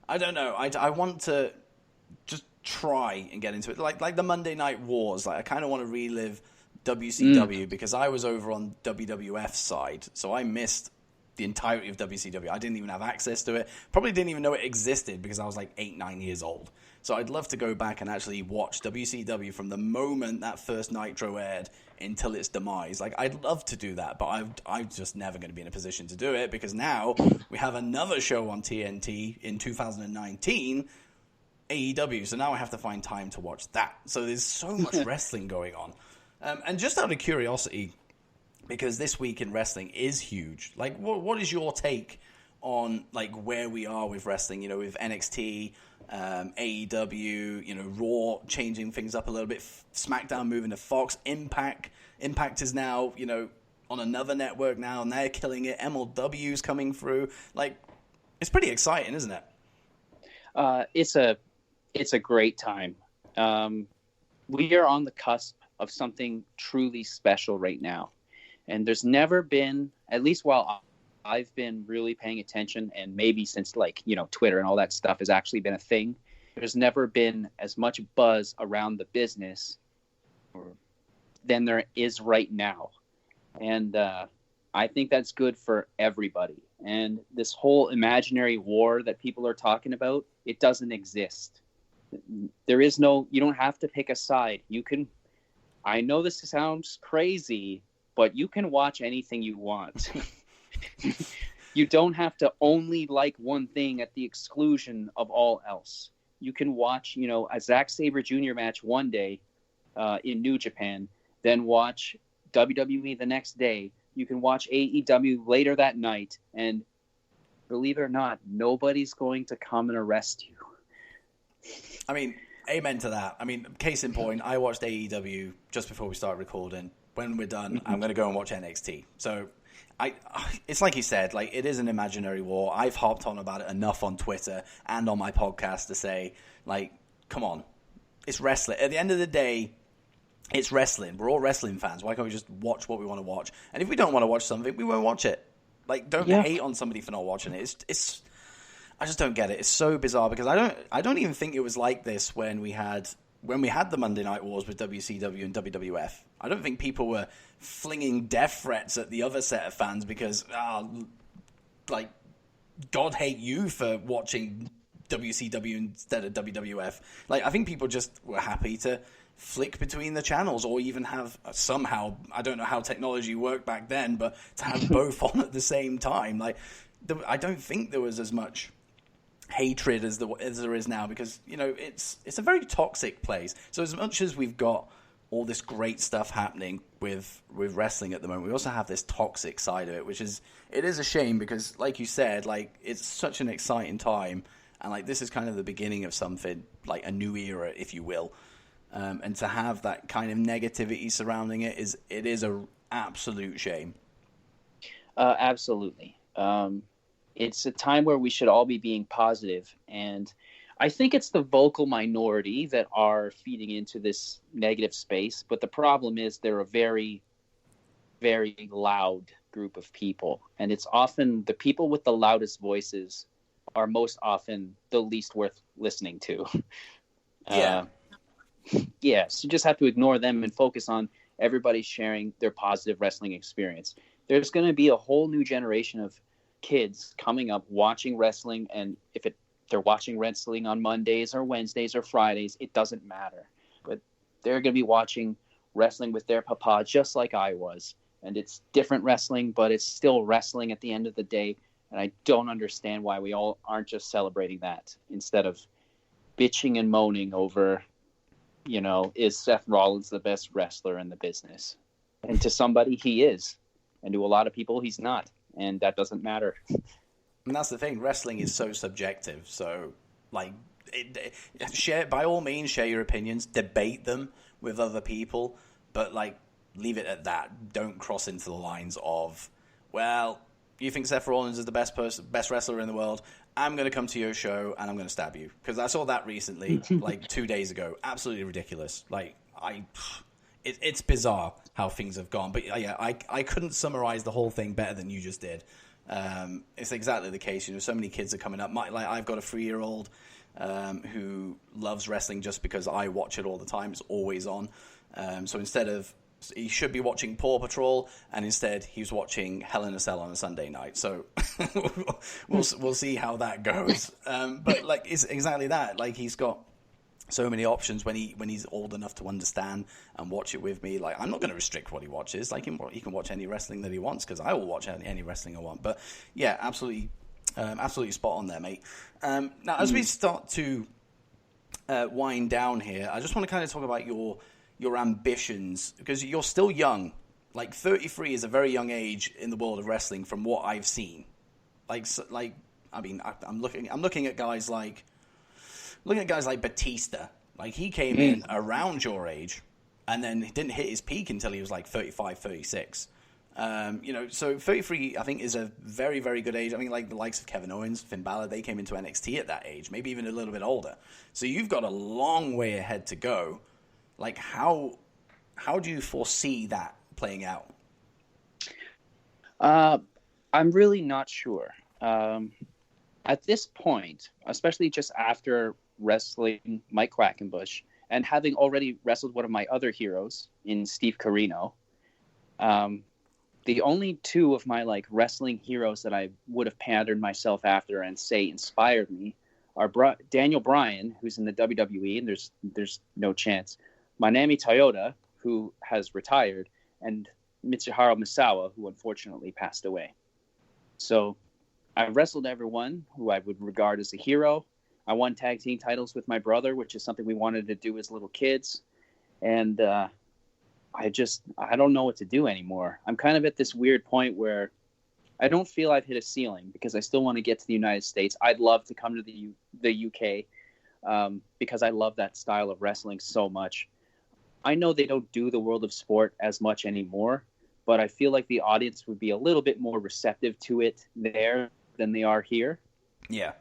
I don't know. I want to just try and get into it, like the Monday Night Wars. Like I kind of want to relive WCW because I was over on WWF's side, so I missed the entirety of WCW. I didn't even have access to it. Probably didn't even know it existed because I was like 8-9 years old. So I'd love to go back and actually watch WCW from the moment that first Nitro aired until its demise. Like, I'd love to do that, but I'm just never going to be in a position to do it, because now we have another show on TNT in 2019, AEW. So now I have to find time to watch that. So there's so much wrestling going on. And just out of curiosity, because this week in wrestling is huge, like, what is your take on like where we are with wrestling? With NXT, AEW, Raw changing things up a little bit, SmackDown moving to Fox, Impact is now on another network now, and they're killing it. MLW's coming through. Like, it's pretty exciting, isn't it? It's a great time. We are on the cusp of something truly special right now. And there's never been, at least while I've been really paying attention, and maybe since Twitter and all that stuff has actually been a thing, there's never been as much buzz around the business than there is right now. And I think that's good for everybody. And this whole imaginary war that people are talking about, it doesn't exist. There is no, you don't have to pick a side. I know this sounds crazy, but you can watch anything you want. You don't have to only like one thing at the exclusion of all else. You can watch, a Zack Sabre Jr. match one day in New Japan, then watch WWE the next day. You can watch AEW later that night, and believe it or not, nobody's going to come and arrest you. I mean, amen to that. I mean, case in point, I watched AEW just before we started recording. When we're done, I'm going to go and watch NXT. So it's like you said, like, it is an imaginary war. I've harped on about it enough on Twitter and on my podcast to say, like, come on, it's wrestling. At the end of the day, it's wrestling. We're all wrestling fans. Why can't we just watch what we want to watch? And if we don't want to watch something, we won't watch it. Like, don't hate on somebody for not watching it. It's I just don't get it. It's so bizarre, because I don't even think it was like this when we had the Monday Night Wars with WCW and WWF. I don't think people were flinging death threats at the other set of fans because, like, God hate you for watching WCW instead of WWF. Like, I think people just were happy to flick between the channels, or even have somehow, I don't know how technology worked back then, but to have both on at the same time. Like, I don't think there was as much hatred as there is now, because it's a very toxic place. So as much as we've got all this great stuff happening with wrestling at the moment, we also have this toxic side of it, which is a shame, because like you said, like, it's such an exciting time, and like, this is kind of the beginning of something, like a new era, if you will. And to have that kind of negativity surrounding it is a absolute shame. Absolutely. It's a time where we should all be being positive, and I think it's the vocal minority that are feeding into this negative space. But the problem is they're a very very loud group of people, and it's often the people with the loudest voices are most often the least worth listening to. Yeah. Yeah, so you just have to ignore them and focus on everybody sharing their positive wrestling experience. There's going to be a whole new generation of kids coming up watching wrestling, and if they're watching wrestling on Mondays or Wednesdays or Fridays, it doesn't matter. But they're going to be watching wrestling with their papa just like I was. And it's different wrestling, but it's still wrestling at the end of the day. And I don't understand why we all aren't just celebrating that instead of bitching and moaning over, is Seth Rollins the best wrestler in the business? And to somebody, he is. And to a lot of people, he's not. And that doesn't matter. And that's the thing. Wrestling is so subjective. So, by all means, share your opinions, debate them with other people, but leave it at that. Don't cross into the lines of, well, you think Seth Rollins is the best wrestler in the world? I'm going to come to your show and I'm going to stab you. Because I saw that recently, 2 days ago. Absolutely ridiculous. It's bizarre how things have gone. But yeah, I couldn't summarize the whole thing better than you just did. It's exactly the case. So many kids are coming up. I've got a 3-year-old who loves wrestling just because I watch it all the time. It's always on. So instead of, he should be watching Paw Patrol, and instead he's watching Hell in a Cell on a Sunday night. So we'll see how that goes. But it's exactly that. He's got so many options when he's old enough to understand and watch it with me. I'm not going to restrict what he watches. He can watch any wrestling that he wants, because I will watch any wrestling I want. But yeah, absolutely spot on there, mate. Now, as we start to wind down here, I just want to kind of talk about your ambitions, because you're still young. 33 is a very young age in the world of wrestling, from what I've seen. I'm looking at guys like Batista. He came in around your age, and then he didn't hit his peak until he was 35, 36. So 33, I think, is a very, very good age. I mean, the likes of Kevin Owens, Finn Balor, they came into NXT at that age, maybe even a little bit older. So you've got a long way ahead to go. How do you foresee that playing out? I'm really not sure. At this point, especially just after wrestling Mike Quackenbush and having already wrestled one of my other heroes in Steve Corino, the only two of my wrestling heroes that I would have patterned myself after and say inspired me are Daniel Bryan, who's in the WWE, and there's no chance. Manami Toyota, who has retired, and Mitsuharu Misawa, who unfortunately passed away. So I wrestled everyone who I would regard as a hero. I won tag team titles with my brother, which is something we wanted to do as little kids. And I don't know what to do anymore. I'm kind of at this weird point where I don't feel I've hit a ceiling, because I still want to get to the United States. I'd love to come to the UK because I love that style of wrestling so much. I know they don't do the world of sport as much anymore, but I feel like the audience would be a little bit more receptive to it there than they are here. Yeah.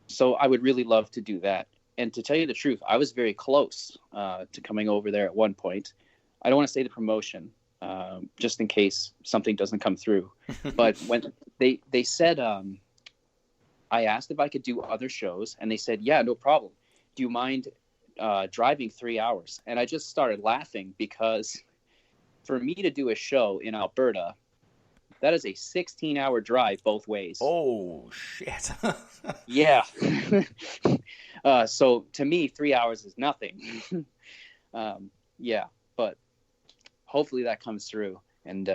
So I would really love to do that. And to tell you the truth, I was very close to coming over there at one point. I don't want to say the promotion, just in case something doesn't come through. But when they said, I asked if I could do other shows, and they said, yeah, no problem. Do you mind driving 3 hours? And I just started laughing, because for me to do a show in Alberta, that is a 16-hour drive both ways. Oh, shit. Yeah. So to me, 3 hours is nothing. Yeah, but hopefully that comes through. And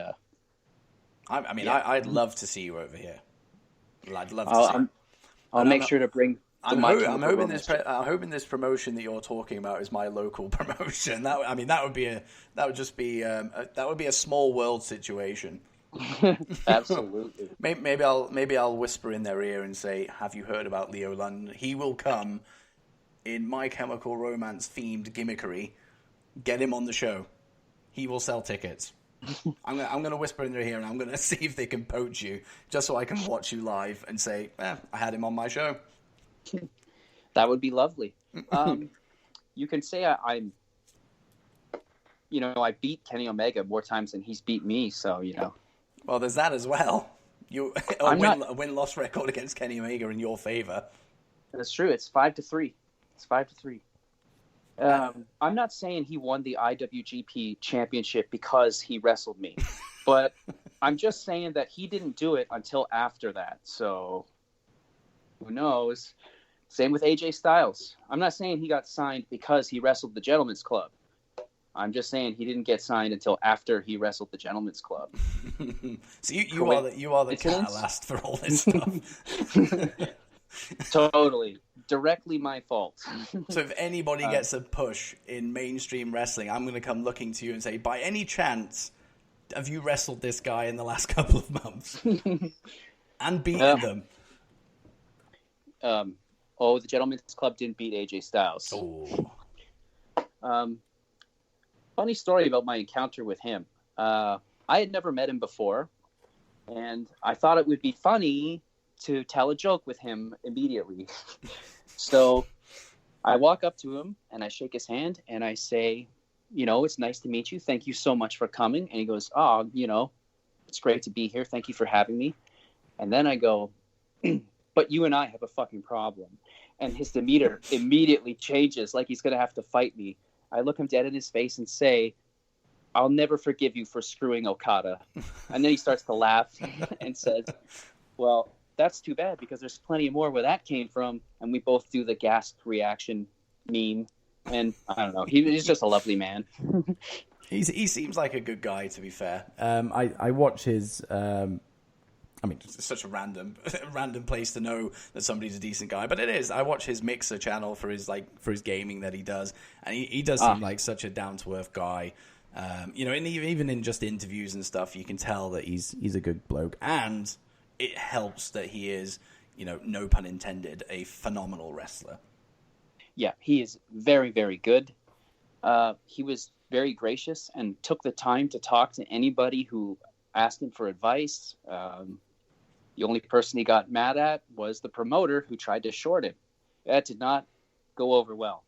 I'd love to see you over here. I'd love to see you. I'll make sure to bring... I'm hoping this promotion that you're talking about is my local promotion. That would be a small world situation. Absolutely. Maybe I'll whisper in their ear and say, "Have you heard about Leo London? He will come in My Chemical Romance themed gimmickry. Get him on the show. He will sell tickets." I'm going to whisper in their ear, and I'm going to see if they can poach you, just so I can watch you live and say, I had him on my show. That would be lovely. You can say I beat Kenny Omega more times than he's beat me. So, Well, there's that as well. A win-loss record against Kenny Omega in your favor. That's true. It's 5-3. It's 5-3. I'm not saying he won the IWGP Championship because he wrestled me, but I'm just saying that he didn't do it until after that. So who knows? Same with AJ Styles. I'm not saying he got signed because he wrestled the Gentleman's Club. I'm just saying he didn't get signed until after he wrestled the Gentleman's Club. So you are the catalyst for all this stuff. Totally. Directly my fault. So if anybody gets a push in mainstream wrestling, I'm going to come looking to you and say, by any chance, have you wrestled this guy in the last couple of months? And beaten them? The Gentleman's Club didn't beat AJ Styles. Oh. Funny story about my encounter with him. I had never met him before, and I thought it would be funny to tell a joke with him immediately. So I walk up to him, and I shake his hand, and I say, it's nice to meet you. Thank you so much for coming. And he goes, it's great to be here. Thank you for having me. And then I go, but you and I have a fucking problem. And his demeanor immediately changes, like he's going to have to fight me. I look him dead in his face and say, I'll never forgive you for screwing Okada. And then he starts to laugh and says, well, that's too bad because there's plenty more where that came from. And we both do the gasped reaction meme. And I don't know. He's just a lovely man. He seems like a good guy, to be fair. I watch his... it's such a random place to know that somebody's a decent guy, but it is. I watch his Mixer channel for his gaming that he does, and he does seem like such a down to earth guy. And even in just interviews and stuff, you can tell that he's a good bloke, and it helps that he is, no pun intended, a phenomenal wrestler. Yeah, he is very, very good. He was very gracious and took the time to talk to anybody who asked him for advice. The only person he got mad at was the promoter who tried to short him. That did not go over well.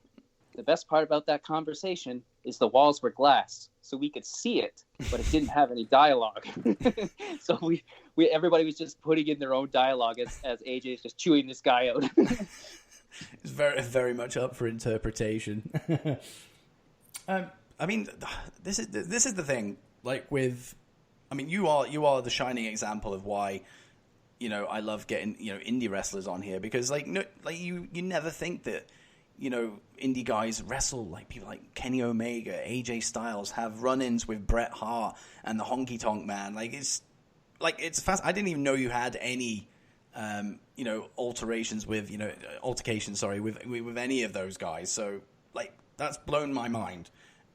The best part about that conversation is the walls were glass, so we could see it, but it didn't have any dialogue. So everybody was just putting in their own dialogue as AJ is just chewing this guy out. It's very, very much up for interpretation. This is the thing. You are the shining example of why, I love getting, indie wrestlers on here because you never think that, indie guys wrestle like people like Kenny Omega, AJ Styles, have run-ins with Bret Hart and the Honky Tonk Man. It's fast. I didn't even know you had any, altercations with any of those guys. So that's blown my mind.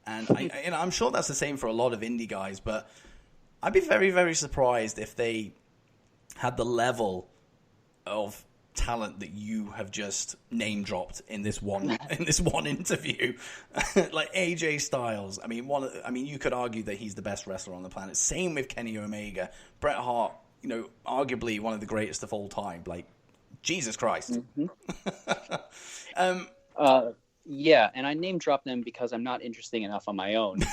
And I'm sure that's the same for a lot of indie guys, but I'd be very, very surprised if they had the level of talent that you have just name dropped in this one interview. Like AJ Styles. You could argue that he's the best wrestler on the planet. Same with Kenny Omega. Bret Hart, arguably one of the greatest of all time. Jesus Christ. Mm-hmm. Yeah, and I name drop them because I'm not interesting enough on my own.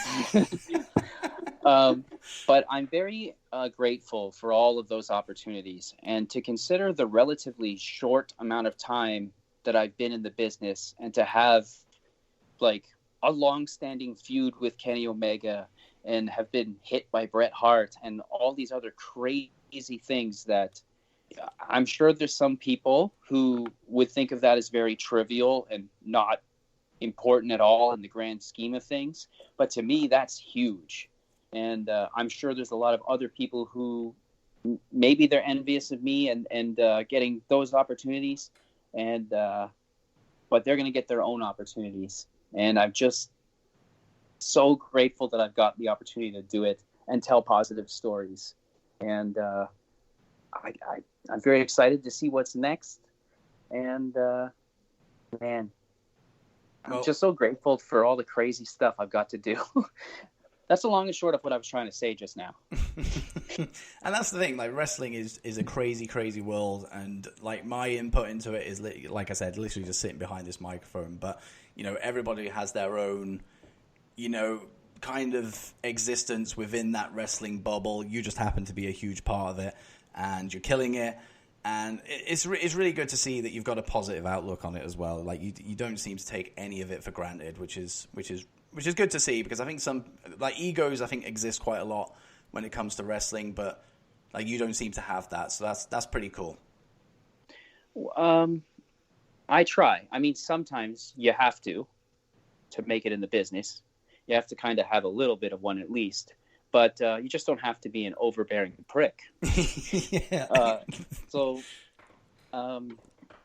But I'm very grateful for all of those opportunities. And to consider the relatively short amount of time that I've been in the business and to have a long-standing feud with Kenny Omega and have been hit by Bret Hart and all these other crazy things that I'm sure there's some people who would think of that as very trivial and not important at all in the grand scheme of things. But to me, that's huge. And I'm sure there's a lot of other people who maybe they're envious of me and getting those opportunities, but they're going to get their own opportunities. And I'm just so grateful that I've got the opportunity to do it and tell positive stories. And I'm very excited to see what's next. And man, I'm just so grateful for all the crazy stuff I've got to do. That's the long and short of what I was trying to say just now. And that's the thing, wrestling is a crazy, crazy world. And my input into it is, like I said, literally just sitting behind this microphone. But, everybody has their own, kind of existence within that wrestling bubble. You just happen to be a huge part of it, and you're killing it. And it's really good to see that you've got a positive outlook on it as well. Like you don't seem to take any of it for granted, which is good to see, because I think some like egos exist quite a lot when it comes to wrestling, but like you don't seem to have that. So that's pretty cool. I try. I mean, sometimes you have to make it in the business. You have to kind of have a little bit of one at least, but you just don't have to be an overbearing prick. Yeah.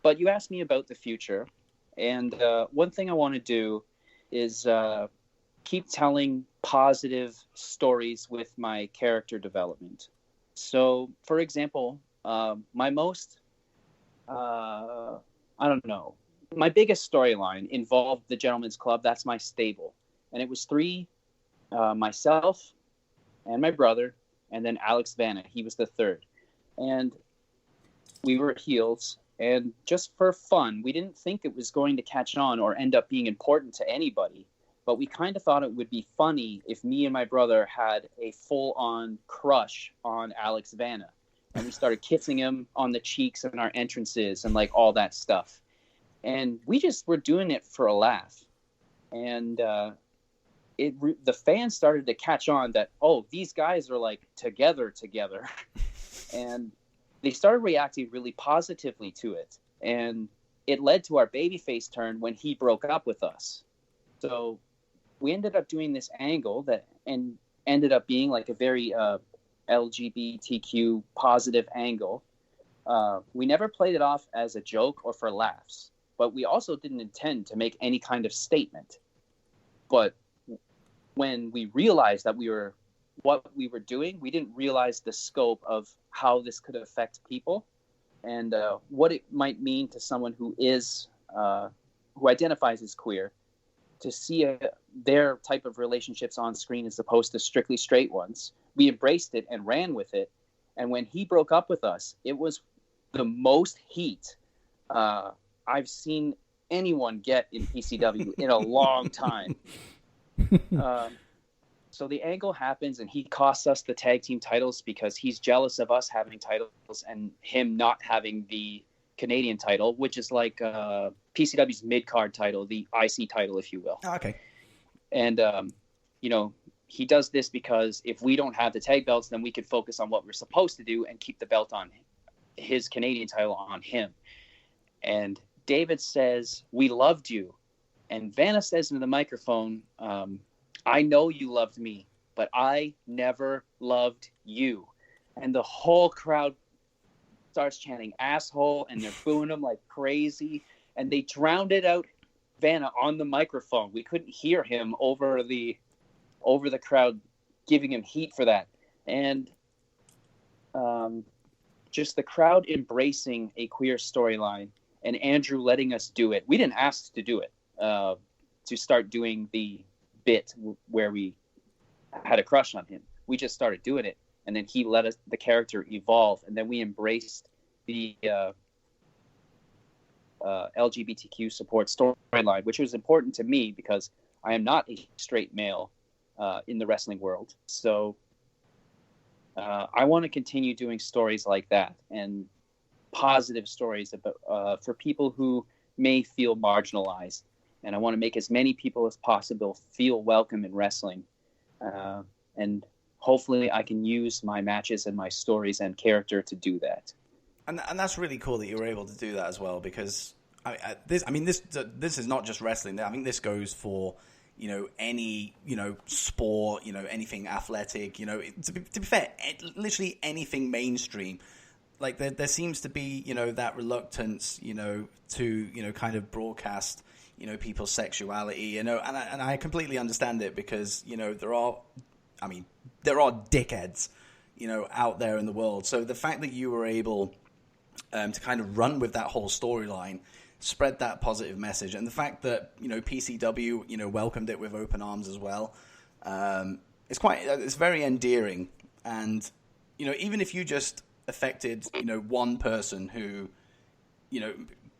But you asked me about the future, and one thing I want to do is keep telling positive stories with my character development. So, for example, my most my biggest storyline involved the Gentleman's Club. That's my stable. And it was three, myself and my brother, and then Alex Vanna. He was the third. And we were heels. And just for fun, we didn't think it was going to catch on or end up being important to anybody. But we kind of thought it would be funny if me and my brother had a full-on crush on Alex Vanna. And we started kissing him on the cheeks and our entrances and like all that stuff. And we just were doing it for a laugh. And the fans started to catch on that, oh, these guys are like together. And they started reacting really positively to it. And it led to our babyface turn when he broke up with us. So we ended up doing this angle that and ended up being like a very LGBTQ positive angle. We never played it off as a joke or for laughs, but we also didn't intend to make any kind of statement. But when we realized that what we were doing, we didn't realize the scope of how this could affect people and what it might mean to someone who is who identifies as queer, to see their type of relationships on screen as opposed to strictly straight ones. We embraced it and ran with it. And when he broke up with us, it was the most heat I've seen anyone get in PCW in a long time. So the angle happens, and he costs us the tag team titles because he's jealous of us having titles and him not having the Canadian title, which is like PCW's mid-card title, the IC title, if you will. Oh, okay. And, he does this because if we don't have the tag belts, then we could focus on what we're supposed to do and keep the belt on his Canadian title on him. And David says, "We loved you." And Vanna says into the microphone, "I know you loved me, but I never loved you." And the whole crowd starts chanting asshole, and they're booing him like crazy. And they drowned it out Vanna on the microphone. We couldn't hear him over the crowd giving him heat for that. And just the crowd embracing a queer storyline and Andrew letting us do it. We didn't ask to do it, to start doing the bit where we had a crush on him. We just started doing it, and then he let the character evolve, and then we embraced the LGBTQ support storyline, which was important to me because I am not a straight male in the wrestling world. So I want to continue doing stories like that and positive stories about, for people who may feel marginalized. And I want to make as many people as possible feel welcome in wrestling. And hopefully I can use my matches and my stories and character to do that. And that's really cool that you were able to do that as well, because this is not just wrestling. I think this goes for, any, sport, anything athletic, to be fair, literally anything mainstream. Like there seems to be, that reluctance, to, kind of broadcast, people's sexuality, and I completely understand it because, there are dickheads, out there in the world. So the fact that you were able to kind of run with that whole storyline, spread that positive message, and the fact that, PCW, welcomed it with open arms as well, it's very endearing. And, even if you just affected, one person who,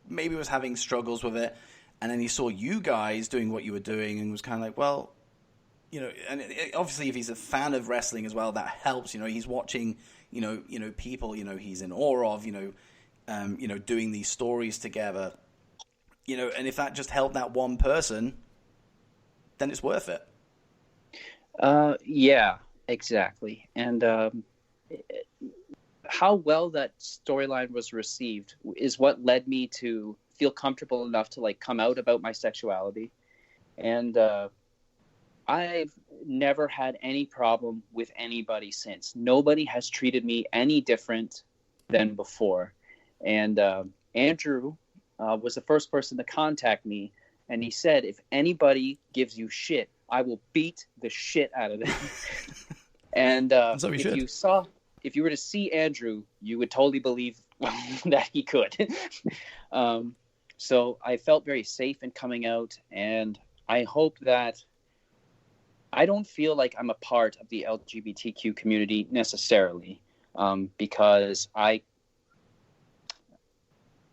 maybe was having struggles with it, and then he saw you guys doing what you were doing and was kind of like, well, and obviously if he's a fan of wrestling as well, that helps. He's watching, people, he's in awe of, doing these stories together, and if that just helped that one person, then it's worth it. Yeah, exactly. And how well that storyline was received is what led me to feel comfortable enough to come out about my sexuality. And I've never had any problem with anybody since. Nobody has treated me any different than before. And Andrew was the first person to contact me, and he said, if anybody gives you shit, I will beat the shit out of them. And if you were to see Andrew, you would totally believe that he could. So I felt very safe in coming out, and I hope that I don't feel like I'm a part of the LGBTQ community necessarily, because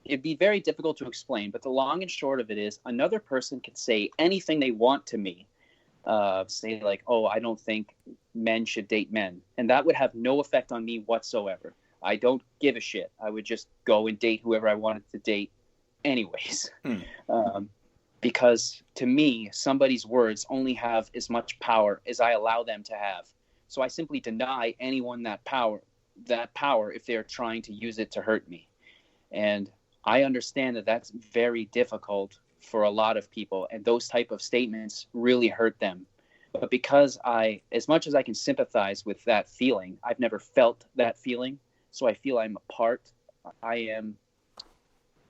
it'd be very difficult to explain, but the long and short of it is another person can say anything they want to me. Say oh, I don't think men should date men. And that would have no effect on me whatsoever. I don't give a shit. I would just go and date whoever I wanted to date anyways. Because to me, somebody's words only have as much power as I allow them to have. So I simply deny anyone that power if they're trying to use it to hurt me. And I understand that that's very difficult for a lot of people, and those type of statements really hurt them. But because as much as I can sympathize with that feeling, I've never felt that feeling, so I feel I'm a part. I am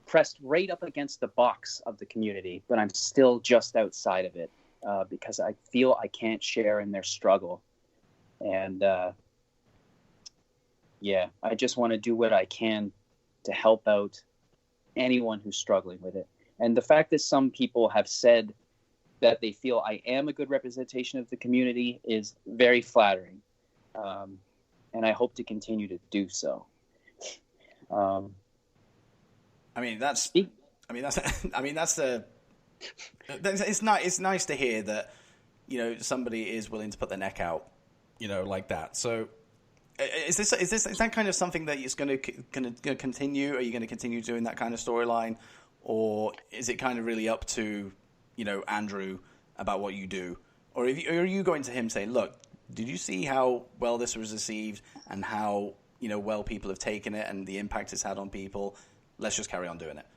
pressed right up against the box of the community, but I'm still just outside of it, because I feel I can't share in their struggle. And I just want to do what I can to help out anyone who's struggling with it. And the fact that some people have said that they feel I am a good representation of the community is very flattering. And I hope to continue to do so. It's nice to hear that, somebody is willing to put their neck out, like that. So is that kind of something that is going to continue? Are you going to continue doing that kind of storyline? Or is it kind of really up to, Andrew about what you do? Or are you going to him saying, look, did you see how well this was received and how, well people have taken it and the impact it's had on people? Let's just carry on doing it.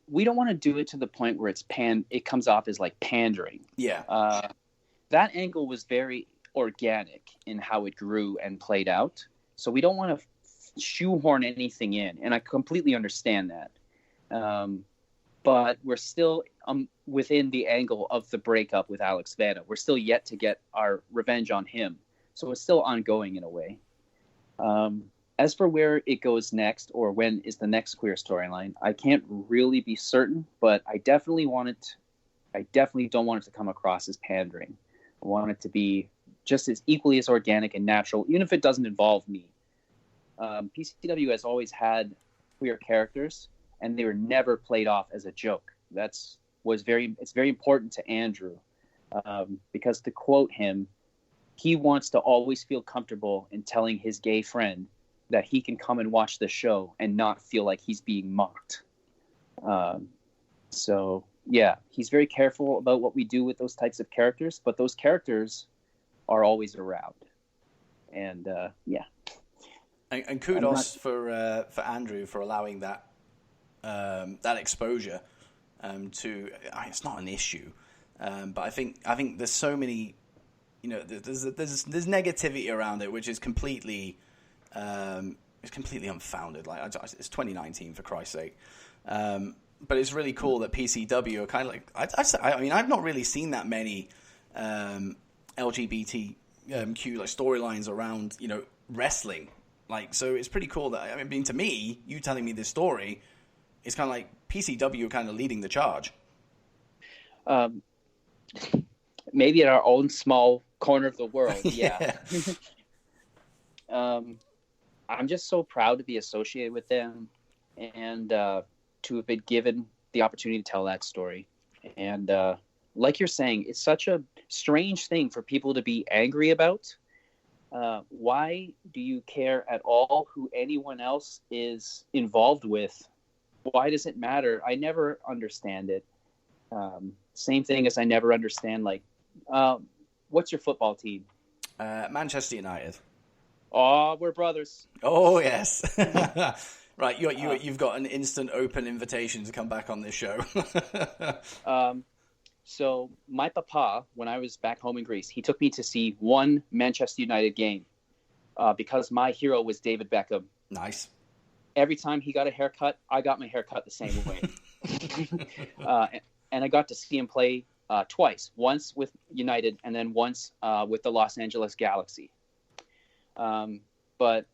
We don't want to do it to the point where it comes off as pandering. Yeah. That angle was very organic in how it grew and played out. So we don't want to shoehorn anything in. And I completely understand that. But we're still within the angle of the breakup with Alex Vanna. We're still yet to get our revenge on him. So it's still ongoing in a way. As for where it goes next, or when is the next queer storyline, I can't really be certain, but I definitely don't want it to come across as pandering. I want it to be just as equally as organic and natural, even if it doesn't involve me. PCW has always had queer characters, and they were never played off as a joke. It's very important to Andrew, because to quote him, he wants to always feel comfortable in telling his gay friend that he can come and watch the show and not feel like he's being mocked. So yeah, he's very careful about what we do with those types of characters, but those characters are always around. And yeah. And kudos for Andrew for allowing that exposure to. It's not an issue, but I think there's so many, there's negativity around it, which is completely unfounded. It's 2019 for Christ's sake. But it's really cool that PCW are kind of I've not really seen that many LGBTQ storylines around wrestling. So it's pretty cool that, to me, you telling me this story, it's kind of like PCW kind of leading the charge. Maybe in our own small corner of the world, yeah. I'm just so proud to be associated with them and to have been given the opportunity to tell that story. And like you're saying, it's such a strange thing for people to be angry about. Why do you care at all who anyone else is involved with? Why does it matter? I never understand it. Same thing as I never understand, like, what's your football team? Manchester United. Oh, we're brothers. Oh, yes. Right, you've got an instant open invitation to come back on this show. So my papa, when I was back home in Greece, he took me to see one Manchester United game because my hero was David Beckham. Nice. Every time he got a haircut, I got my haircut the same way. And I got to see him play twice, once with United and then once with the Los Angeles Galaxy. But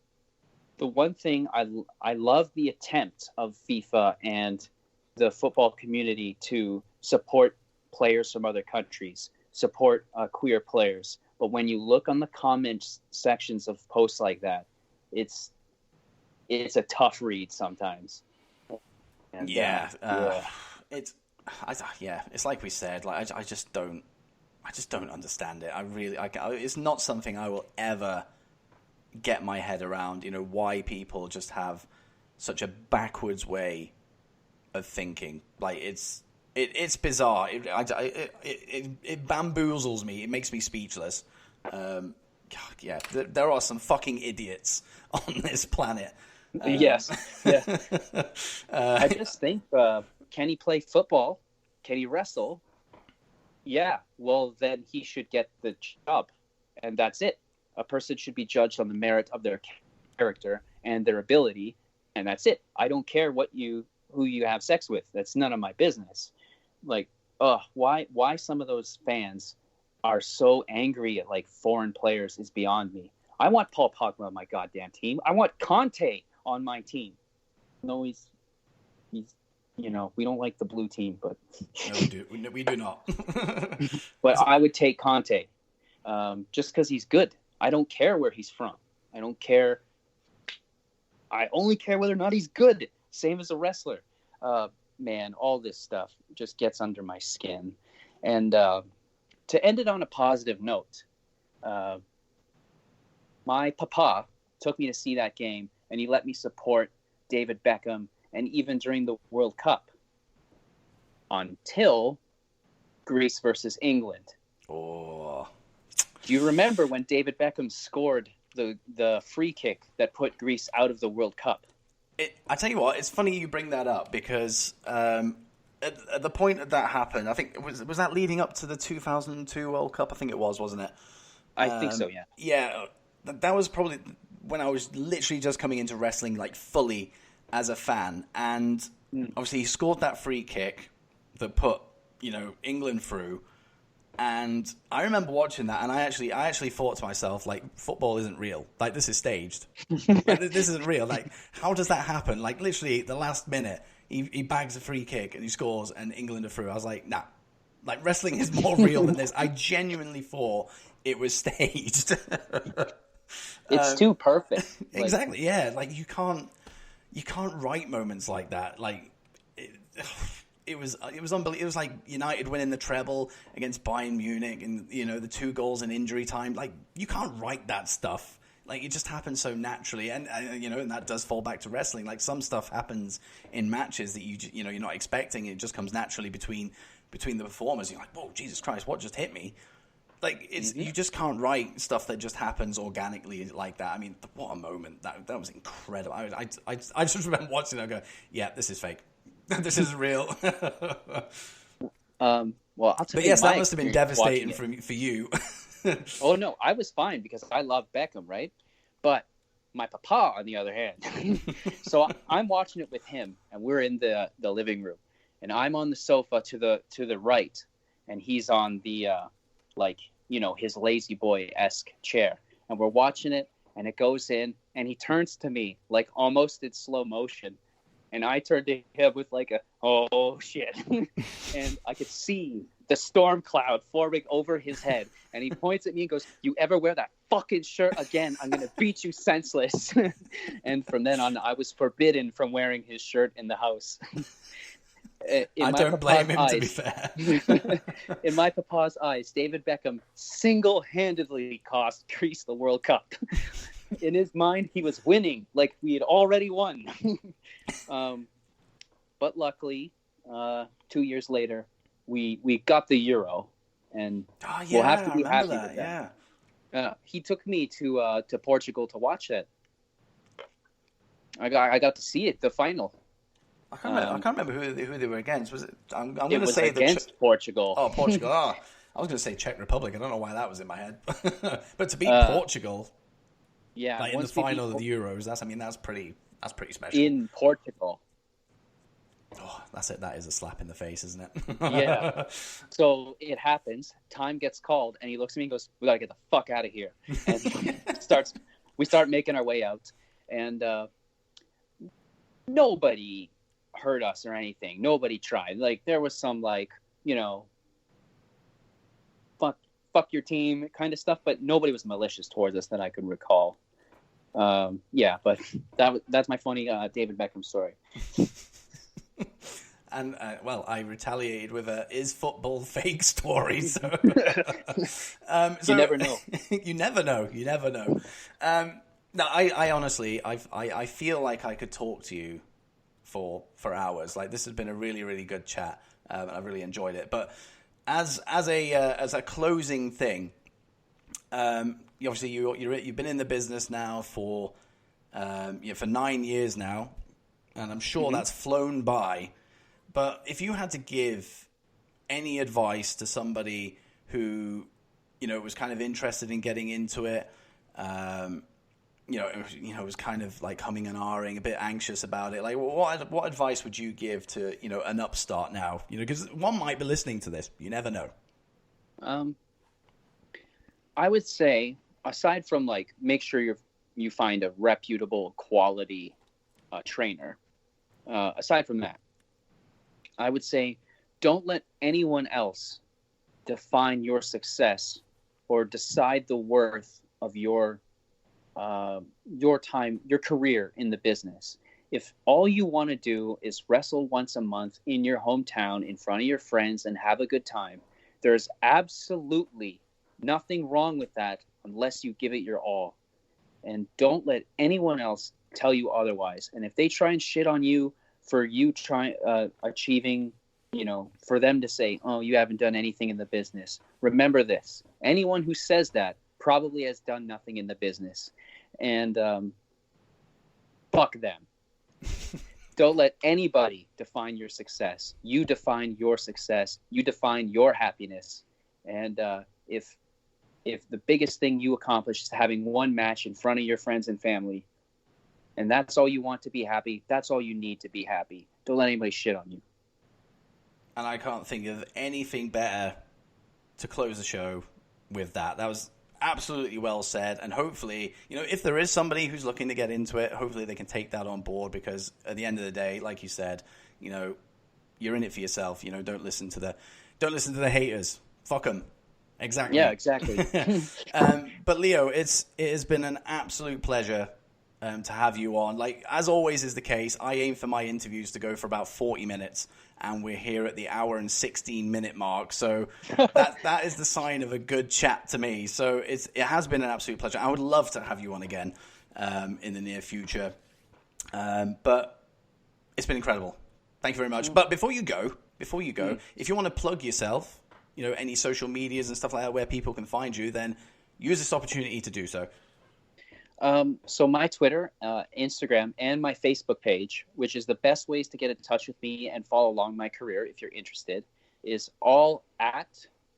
the one thing I love the attempt of FIFA and the football community to support players from other countries, support queer players. But when you look on the comments sections of posts like that, it's a tough read sometimes. And, it's like we said. Like I just don't understand it. It's not something I will ever get my head around. You know, why people just have such a backwards way of thinking. Like it's bizarre. It bamboozles me. It makes me speechless. There are some fucking idiots on this planet. Yes. Yeah. I just think, can he play football? Can he wrestle? Yeah. Well, then he should get the job, and that's it. A person should be judged on the merit of their character and their ability, and that's it. I don't care who you have sex with. That's none of my business. Like, why some of those fans are so angry at like foreign players is beyond me. I want Paul Pogba on my goddamn team. I want Conte on my team. No, he's we don't like the blue team, but no, we do not. But I would take Conte, just because he's good. I don't care where he's from. I don't care. I only care whether or not he's good. Same as a wrestler. Man, all this stuff just gets under my skin. And to end it on a positive note, my papa took me to see that game, and he let me support David Beckham, and even during the World Cup, until Greece versus England. Oh. Do you remember when David Beckham scored the free kick that put Greece out of the World Cup? I tell you what, it's funny you bring that up because at the point that happened, I think was that leading up to the 2002 World Cup. I think it was, wasn't it? I think so. Yeah. Yeah, that was probably when I was literally just coming into wrestling like fully as a fan, and obviously he scored that free kick that put England through. And I remember watching that, and I actually thought to myself, like, football isn't real. Like, this is staged. This isn't real. Like, how does that happen? Like, literally, the last minute, he bags a free kick, and he scores, and England are through. I was like, nah. Like, wrestling is more real than this. I genuinely thought it was staged. It's too perfect. Exactly, yeah. Like, you can't write moments like that. Like, It was unbelievable. It was like United winning the treble against Bayern Munich, and the 2 goals in injury time. Like, you can't write that stuff. Like, it just happens so naturally, and and that does fall back to wrestling. Like, some stuff happens in matches that you're not expecting. It just comes naturally between the performers. You're like, whoa, Jesus Christ, what just hit me? Like, you just can't write stuff that just happens organically like that. I mean, what a moment! That was incredible. I just remember watching it and go, yeah, this is fake. This is real. Well, I'll tell but you, yes, that must have been devastating for you. Oh no, I was fine because I love Beckham, right? But my papa, on the other hand, so I'm watching it with him, and we're in the living room, and I'm on the sofa to the right, and he's on the his lazy boy-esque chair, and we're watching it, and it goes in, and he turns to me like almost in slow motion. And I turned to him with like oh shit. And I could see the storm cloud forming over his head. And he points at me and goes, "You ever wear that fucking shirt again, I'm going to beat you senseless." And from then on, I was forbidden from wearing his shirt in the house. I don't blame him, to be fair. In my papa's eyes, David Beckham single-handedly cost Greece the World Cup. In his mind, he was winning, like we had already won. But luckily, 2 years later, we got the Euro, and we'll have to be happy with that. Yeah. He took me to Portugal to watch it. I got to see it, the final. I can't remember who they were against. Was it? I'm going to was say against Portugal. Oh, Portugal. I was going to say Czech Republic. I don't know why that was in my head. But to beat Portugal, like in the final of the Euros, that's pretty special. In Portugal. Oh, that's it. That is a slap in the face, isn't it? Yeah. So it happens. Time gets called, and he looks at me and goes, "We got to get the fuck out of here." And we start making our way out, and nobody hurt us or anything. Nobody tried. Like, there was some, like, fuck your team kind of stuff, but nobody was malicious towards us that I could recall. Yeah, but that's my funny David Beckham story. And I retaliated with a "is football fake" story. So, you never know. You never know. No, I honestly, I feel like I could talk to you for hours. Like, this has been a really, really good chat. I've really enjoyed it. But as a closing thing, obviously you've been in the business now for 9 years now, and I'm sure that's flown by. But if you had to give any advice to somebody who, was kind of interested in getting into it, was kind of like humming and ahhing, a bit anxious about it, like what advice would you give to, an upstart now? Because one might be listening to this. You never know. I would say, aside from, like, make sure you find a reputable, quality trainer. Aside from that, I would say, don't let anyone else define your success or decide the worth of your time, your career in the business. If all you want to do is wrestle once a month in your hometown in front of your friends and have a good time, there's absolutely nothing wrong with that unless you give it your all. And don't let anyone else tell you otherwise. And if they try and shit on you for you trying achieving, for them to say, "Oh, you haven't done anything in the business," remember this: anyone who says that probably has done nothing in the business. And fuck them. Don't let anybody define your success. You define your success. You define your happiness. And if the biggest thing you accomplish is having one match in front of your friends and family, and that's all you want to be happy, that's all you need to be happy. Don't let anybody shit on you. And I can't think of anything better to close the show with that. That was absolutely well said. And hopefully, if there is somebody who's looking to get into it, hopefully they can take that on board, because at the end of the day, like you said, you're in it for yourself. Don't listen to the haters. Fuck them. Exactly. Yeah, exactly. But Leo, it has been an absolute pleasure to have you on. Like, as always is the case, I aim for my interviews to go for about 40 minutes, and we're here at the hour and 16-minute mark. So that is the sign of a good chat to me. So it has been an absolute pleasure. I would love to have you on again in the near future. But it's been incredible. Thank you very much. But before you go, if you want to plug yourself, any social medias and stuff like that where people can find you, then use this opportunity to do so. So my Twitter, Instagram, and my Facebook page, which is the best ways to get in touch with me and follow along my career if you're interested, is all at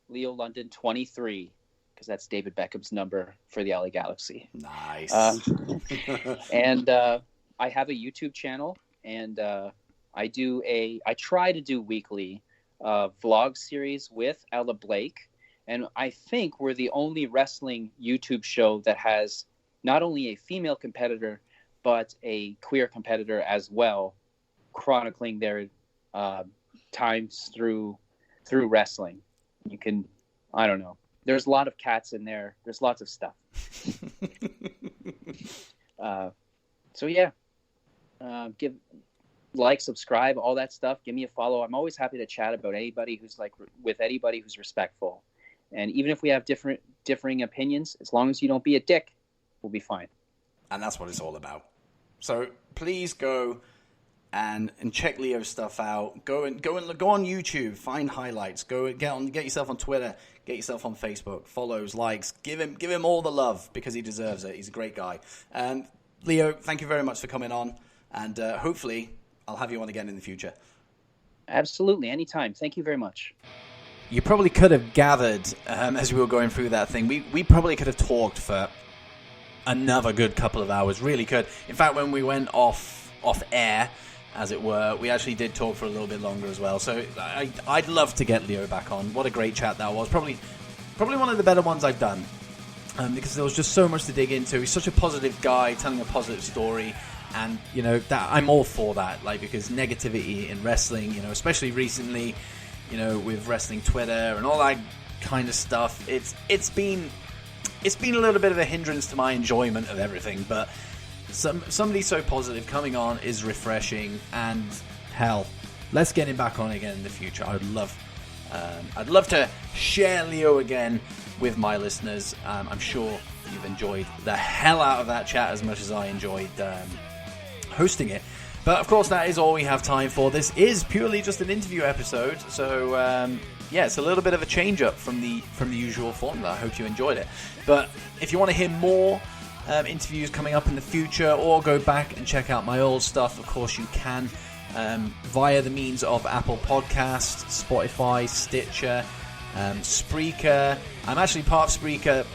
Leo London 23, because that's David Beckham's number for the LA Galaxy. Nice. And I have a YouTube channel, and I try to do weekly vlog series with Ella Blake, and I think we're the only wrestling YouTube show that has not only a female competitor, but a queer competitor as well, chronicling their times through wrestling. You can, I don't know. There's a lot of cats in there. There's lots of stuff. So yeah, like, subscribe, all that stuff. Give me a follow. I'm always happy to chat about anybody who's with anybody who's respectful. And even if we have differing opinions, as long as you don't be a dick, we'll be fine. And that's what it's all about. So please go and check Leo's stuff out. Go on YouTube, find highlights. Get yourself on Twitter, get yourself on Facebook, follows, likes. Give him all the love because he deserves it. He's a great guy. Leo, thank you very much for coming on, and hopefully I'll have you on again in the future. Absolutely, anytime. Thank you very much. You probably could have gathered as we were going through that thing. We probably could have talked for another good couple of hours. Really could. In fact, when we went off air, as it were, we actually did talk for a little bit longer as well. So I'd love to get Leo back on. What a great chat that was. Probably one of the better ones I've done, because there was just so much to dig into. He's such a positive guy, telling a positive story. And, that I'm all for that, because negativity in wrestling, especially recently, with wrestling Twitter and all that kind of stuff, it's been a little bit of a hindrance to my enjoyment of everything. But somebody so positive coming on is refreshing, and hell, let's get him back on again in the future. I'd love to share Leo again with my listeners. I'm sure you've enjoyed the hell out of that chat as much as I enjoyed hosting it. But of course, that is all we have time for. This is purely just an interview episode, so it's a little bit of a change up from the usual formula. I hope you enjoyed it. But if you want to hear more interviews coming up in the future, or go back and check out my old stuff, of course you can via the means of Apple Podcasts, Spotify, Stitcher, Spreaker. I'm actually part of Spreaker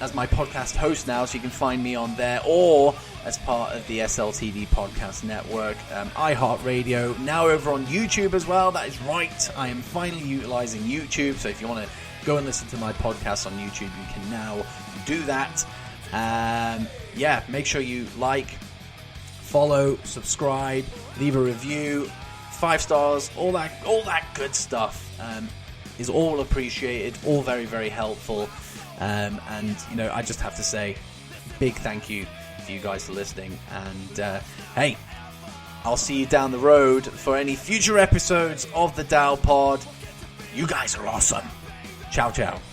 as my podcast host now, so you can find me on there, or as part of the SLTV podcast network, iHeartRadio, now over on YouTube as well. That is right, I am finally utilizing YouTube, so if you want to go and listen to my podcast on YouTube, you can now do that. Make sure you like, follow, subscribe, leave a review, 5 stars, all that good stuff is all appreciated, all very, very helpful. I just have to say big thank you for you guys for listening, and hey, I'll see you down the road for any future episodes of the Dow Pod. You guys are awesome. Ciao, ciao.